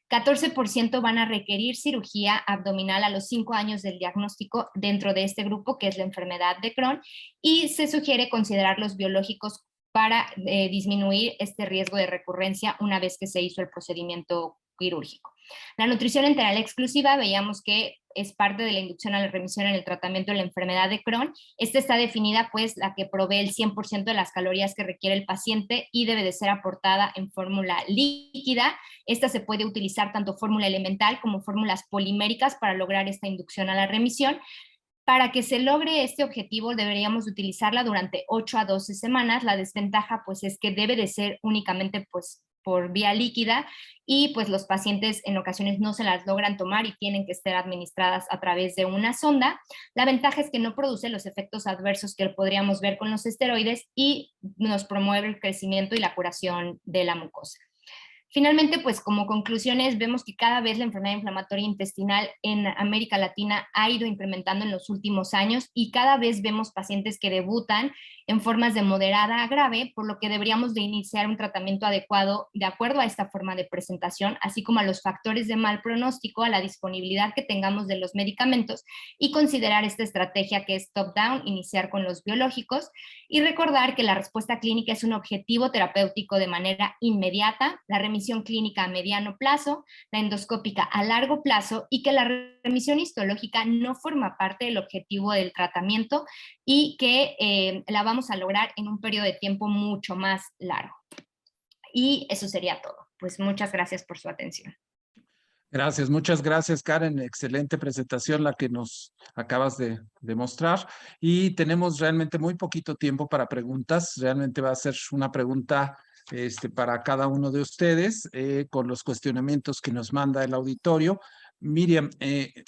14% van a requerir cirugía abdominal a los 5 años del diagnóstico dentro de este grupo, que es la enfermedad de Crohn, y se sugiere considerar los biológicos para disminuir este riesgo de recurrencia una vez que se hizo el procedimiento quirúrgico. La nutrición enteral exclusiva, veíamos que es parte de la inducción a la remisión en el tratamiento de la enfermedad de Crohn. Esta está definida pues la que provee el 100% de las calorías que requiere el paciente y debe de ser aportada en fórmula líquida. Esta se puede utilizar tanto fórmula elemental como fórmulas poliméricas para lograr esta inducción a la remisión. Para que se logre este objetivo deberíamos utilizarla durante 8 a 12 semanas. La desventaja pues es que debe de ser únicamente pues por vía líquida, y pues los pacientes en ocasiones no se las logran tomar y tienen que ser administradas a través de una sonda. La ventaja es que no produce los efectos adversos que podríamos ver con los esteroides y nos promueve el crecimiento y la curación de la mucosa. Finalmente, pues como conclusiones, vemos que cada vez la enfermedad inflamatoria intestinal en América Latina ha ido incrementando en los últimos años, y cada vez vemos pacientes que debutan en formas de moderada a grave, por lo que deberíamos de iniciar un tratamiento adecuado de acuerdo a esta forma de presentación, así como a los factores de mal pronóstico, a la disponibilidad que tengamos de los medicamentos, y considerar esta estrategia que es top-down, iniciar con los biológicos, y recordar que la respuesta clínica es un objetivo terapéutico de manera inmediata, la remisión clínica a mediano plazo, la endoscópica a largo plazo, y que la remisión histológica no forma parte del objetivo del tratamiento, y que la vamos a lograr en un periodo de tiempo mucho más largo. Y eso sería todo. Pues muchas gracias por su atención. Gracias, muchas gracias, Karen. Excelente presentación la que nos acabas de mostrar. Y tenemos realmente muy poquito tiempo para preguntas. Realmente va a ser una pregunta para cada uno de ustedes con los cuestionamientos que nos manda el auditorio. Miriam,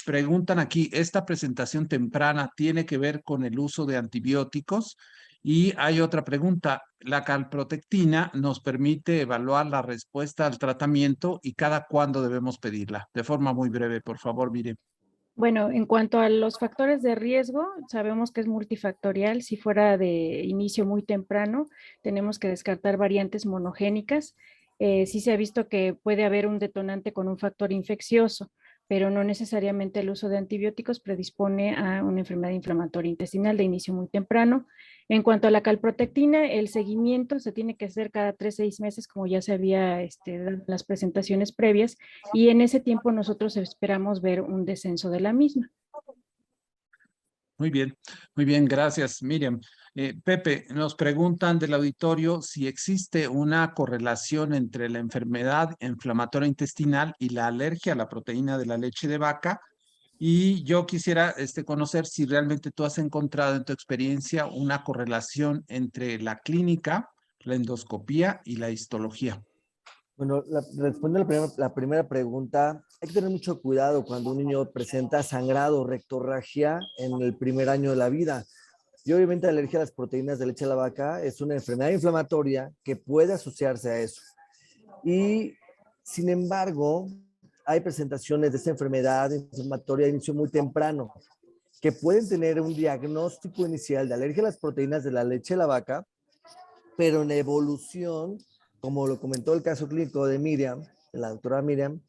preguntan aquí, ¿esta presentación temprana tiene que ver con el uso de antibióticos? Y hay otra pregunta, ¿la calprotectina nos permite evaluar la respuesta al tratamiento y cada cuándo debemos pedirla? De forma muy breve, por favor, Miriam. Bueno, en cuanto a los factores de riesgo, sabemos que es multifactorial. Si fuera de inicio muy temprano, tenemos que descartar variantes monogénicas. Sí se ha visto que puede haber un detonante con un factor infeccioso, pero no necesariamente el uso de antibióticos predispone a una enfermedad inflamatoria intestinal de inicio muy temprano. En cuanto a la calprotectina, el seguimiento se tiene que hacer cada 3 a 6 meses, como ya se había dado en las presentaciones previas, y en ese tiempo nosotros esperamos ver un descenso de la misma. Muy bien, gracias, Miriam. Pepe, nos preguntan del auditorio si existe una correlación entre la enfermedad inflamatoria intestinal y la alergia a la proteína de la leche de vaca. Y yo quisiera conocer si realmente tú has encontrado en tu experiencia una correlación entre la clínica, la endoscopía y la histología. Bueno, respondiendo a la primera pregunta, hay que tener mucho cuidado cuando un niño presenta sangrado o rectorragia en el primer año de la vida. Y obviamente la alergia a las proteínas de leche de la vaca es una enfermedad inflamatoria que puede asociarse a eso. Y sin embargo, hay presentaciones de esta enfermedad inflamatoria de inicio muy temprano que pueden tener un diagnóstico inicial de alergia a las proteínas de la leche de la vaca, pero en evolución, como lo comentó el caso clínico de Miriam, de la doctora Miriam,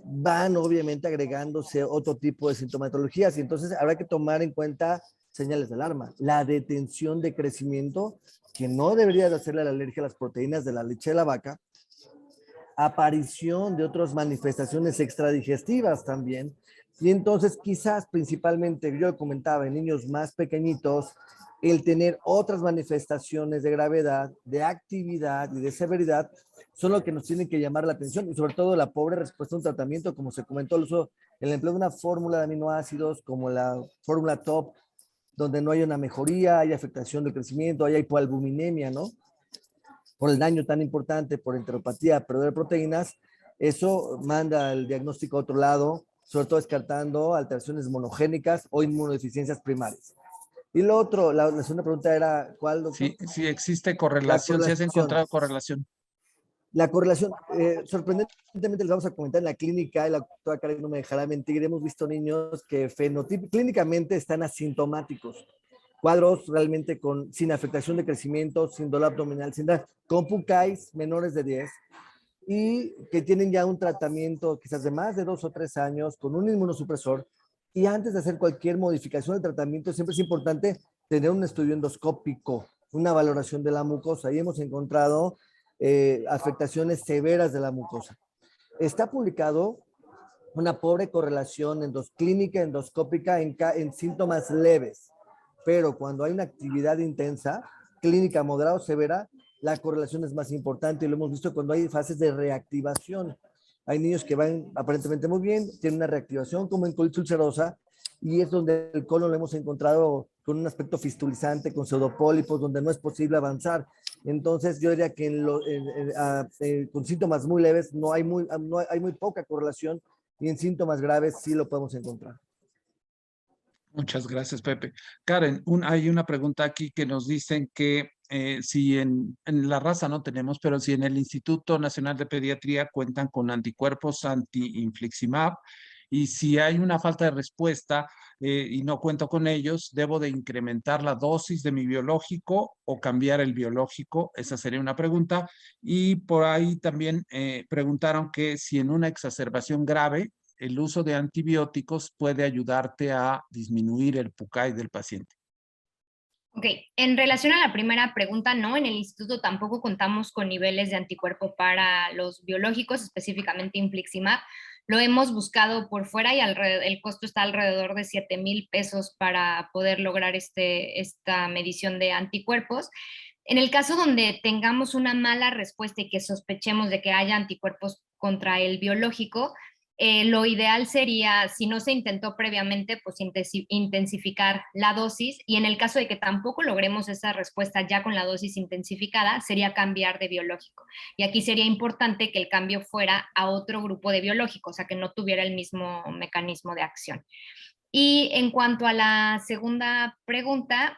van obviamente agregándose otro tipo de sintomatologías y entonces habrá que tomar en cuenta señales de alarma. La detención de crecimiento, que no debería de hacerle la alergia a las proteínas de la leche de la vaca, aparición de otras manifestaciones extradigestivas también, y entonces quizás principalmente, yo comentaba, en niños más pequeñitos, el tener otras manifestaciones de gravedad, de actividad y de severidad son lo que nos tienen que llamar la atención y sobre todo la pobre respuesta a un tratamiento, como se comentó, el empleo de una fórmula de aminoácidos como la fórmula TOP, donde no hay una mejoría, hay afectación del crecimiento, hay hipoalbuminemia, ¿no? Por el daño tan importante por enteropatía, perder proteínas, eso manda el diagnóstico a otro lado, sobre todo descartando alteraciones monogénicas o inmunodeficiencias primarias. Y lo otro, la segunda pregunta era, ¿cuál, doctor? Sí existe correlación, La ¿sí has encontrado correlación? La correlación, sorprendentemente les vamos a comentar en la clínica, y la doctora Karen no me dejará mentir, hemos visto niños que clínicamente están asintomáticos, cuadros realmente sin afectación de crecimiento, sin dolor abdominal, con PUCAIs menores de 10 y que tienen ya un tratamiento quizás de más de 2 o 3 años con un inmunosupresor. Y antes de hacer cualquier modificación del tratamiento, siempre es importante tener un estudio endoscópico, una valoración de la mucosa. Y hemos encontrado afectaciones severas de la mucosa. Está publicado una pobre correlación clínica endoscópica en síntomas leves, pero cuando hay una actividad intensa, clínica moderada o severa, la correlación es más importante y lo hemos visto cuando hay fases de reactivación. Hay niños que van aparentemente muy bien, tienen una reactivación como en colitis ulcerosa y es donde el colon lo hemos encontrado con un aspecto fistulizante, con pseudopólipos, donde no es posible avanzar. Entonces yo diría que con síntomas muy leves hay muy poca correlación y en síntomas graves sí lo podemos encontrar. Muchas gracias, Pepe. Karen, hay una pregunta aquí que nos dicen que si en la raza no tenemos, pero si en el Instituto Nacional de Pediatría cuentan con anticuerpos anti-infliximab y si hay una falta de respuesta y no cuento con ellos, ¿debo de incrementar la dosis de mi biológico o cambiar el biológico? Esa sería una pregunta. Y por ahí también preguntaron que si en una exacerbación grave el uso de antibióticos puede ayudarte a disminuir el PUCAI del paciente. Ok, en relación a la primera pregunta, no, en el instituto tampoco contamos con niveles de anticuerpo para los biológicos, específicamente infliximab. Lo hemos buscado por fuera y el costo está alrededor de 7,000 pesos para poder lograr esta medición de anticuerpos. En el caso donde tengamos una mala respuesta y que sospechemos de que haya anticuerpos contra el biológico, lo ideal sería, si no se intentó previamente, pues intensificar la dosis y en el caso de que tampoco logremos esa respuesta ya con la dosis intensificada, sería cambiar de biológico. Y aquí sería importante que el cambio fuera a otro grupo de biológicos, o sea, que no tuviera el mismo mecanismo de acción. Y en cuanto a la segunda pregunta,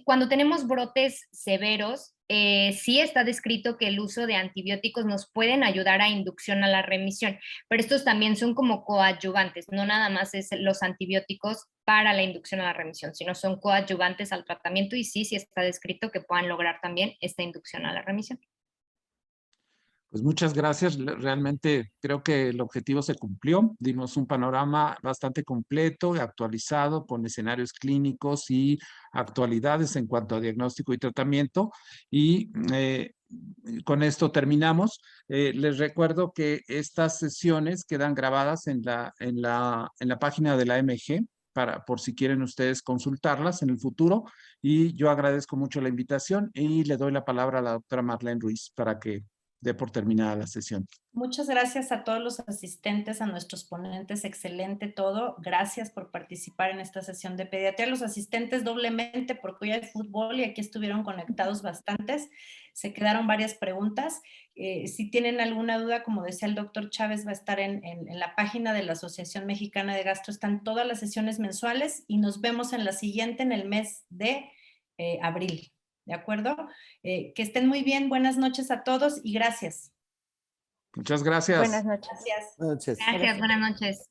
cuando tenemos brotes severos, sí está descrito que el uso de antibióticos nos pueden ayudar a inducción a la remisión, pero estos también son como coadyuvantes, no nada más es los antibióticos para la inducción a la remisión, sino son coadyuvantes al tratamiento y sí está descrito que puedan lograr también esta inducción a la remisión. Pues muchas gracias. Realmente creo que el objetivo se cumplió. Dimos un panorama bastante completo y actualizado con escenarios clínicos y actualidades en cuanto a diagnóstico y tratamiento. Y con esto terminamos. Les recuerdo que estas sesiones quedan grabadas en la página de la MG por si quieren ustedes consultarlas en el futuro. Y yo agradezco mucho la invitación y le doy la palabra a la doctora Marlene Ruiz para que dé por terminada la sesión. Muchas gracias a todos los asistentes, a nuestros ponentes, excelente todo. Gracias por participar en esta sesión de pediatría. Los asistentes doblemente porque hoy hay fútbol y aquí estuvieron conectados bastantes. se quedaron varias preguntas. Si tienen alguna duda, como decía el doctor Chávez, va a estar en la página de la Asociación Mexicana de Gastro, están todas las sesiones mensuales y nos vemos en la siguiente en el mes de abril, ¿de acuerdo? Que estén muy bien, buenas noches a todos y gracias. Muchas gracias. Buenas noches. Gracias. Buenas noches. Gracias, buenas noches.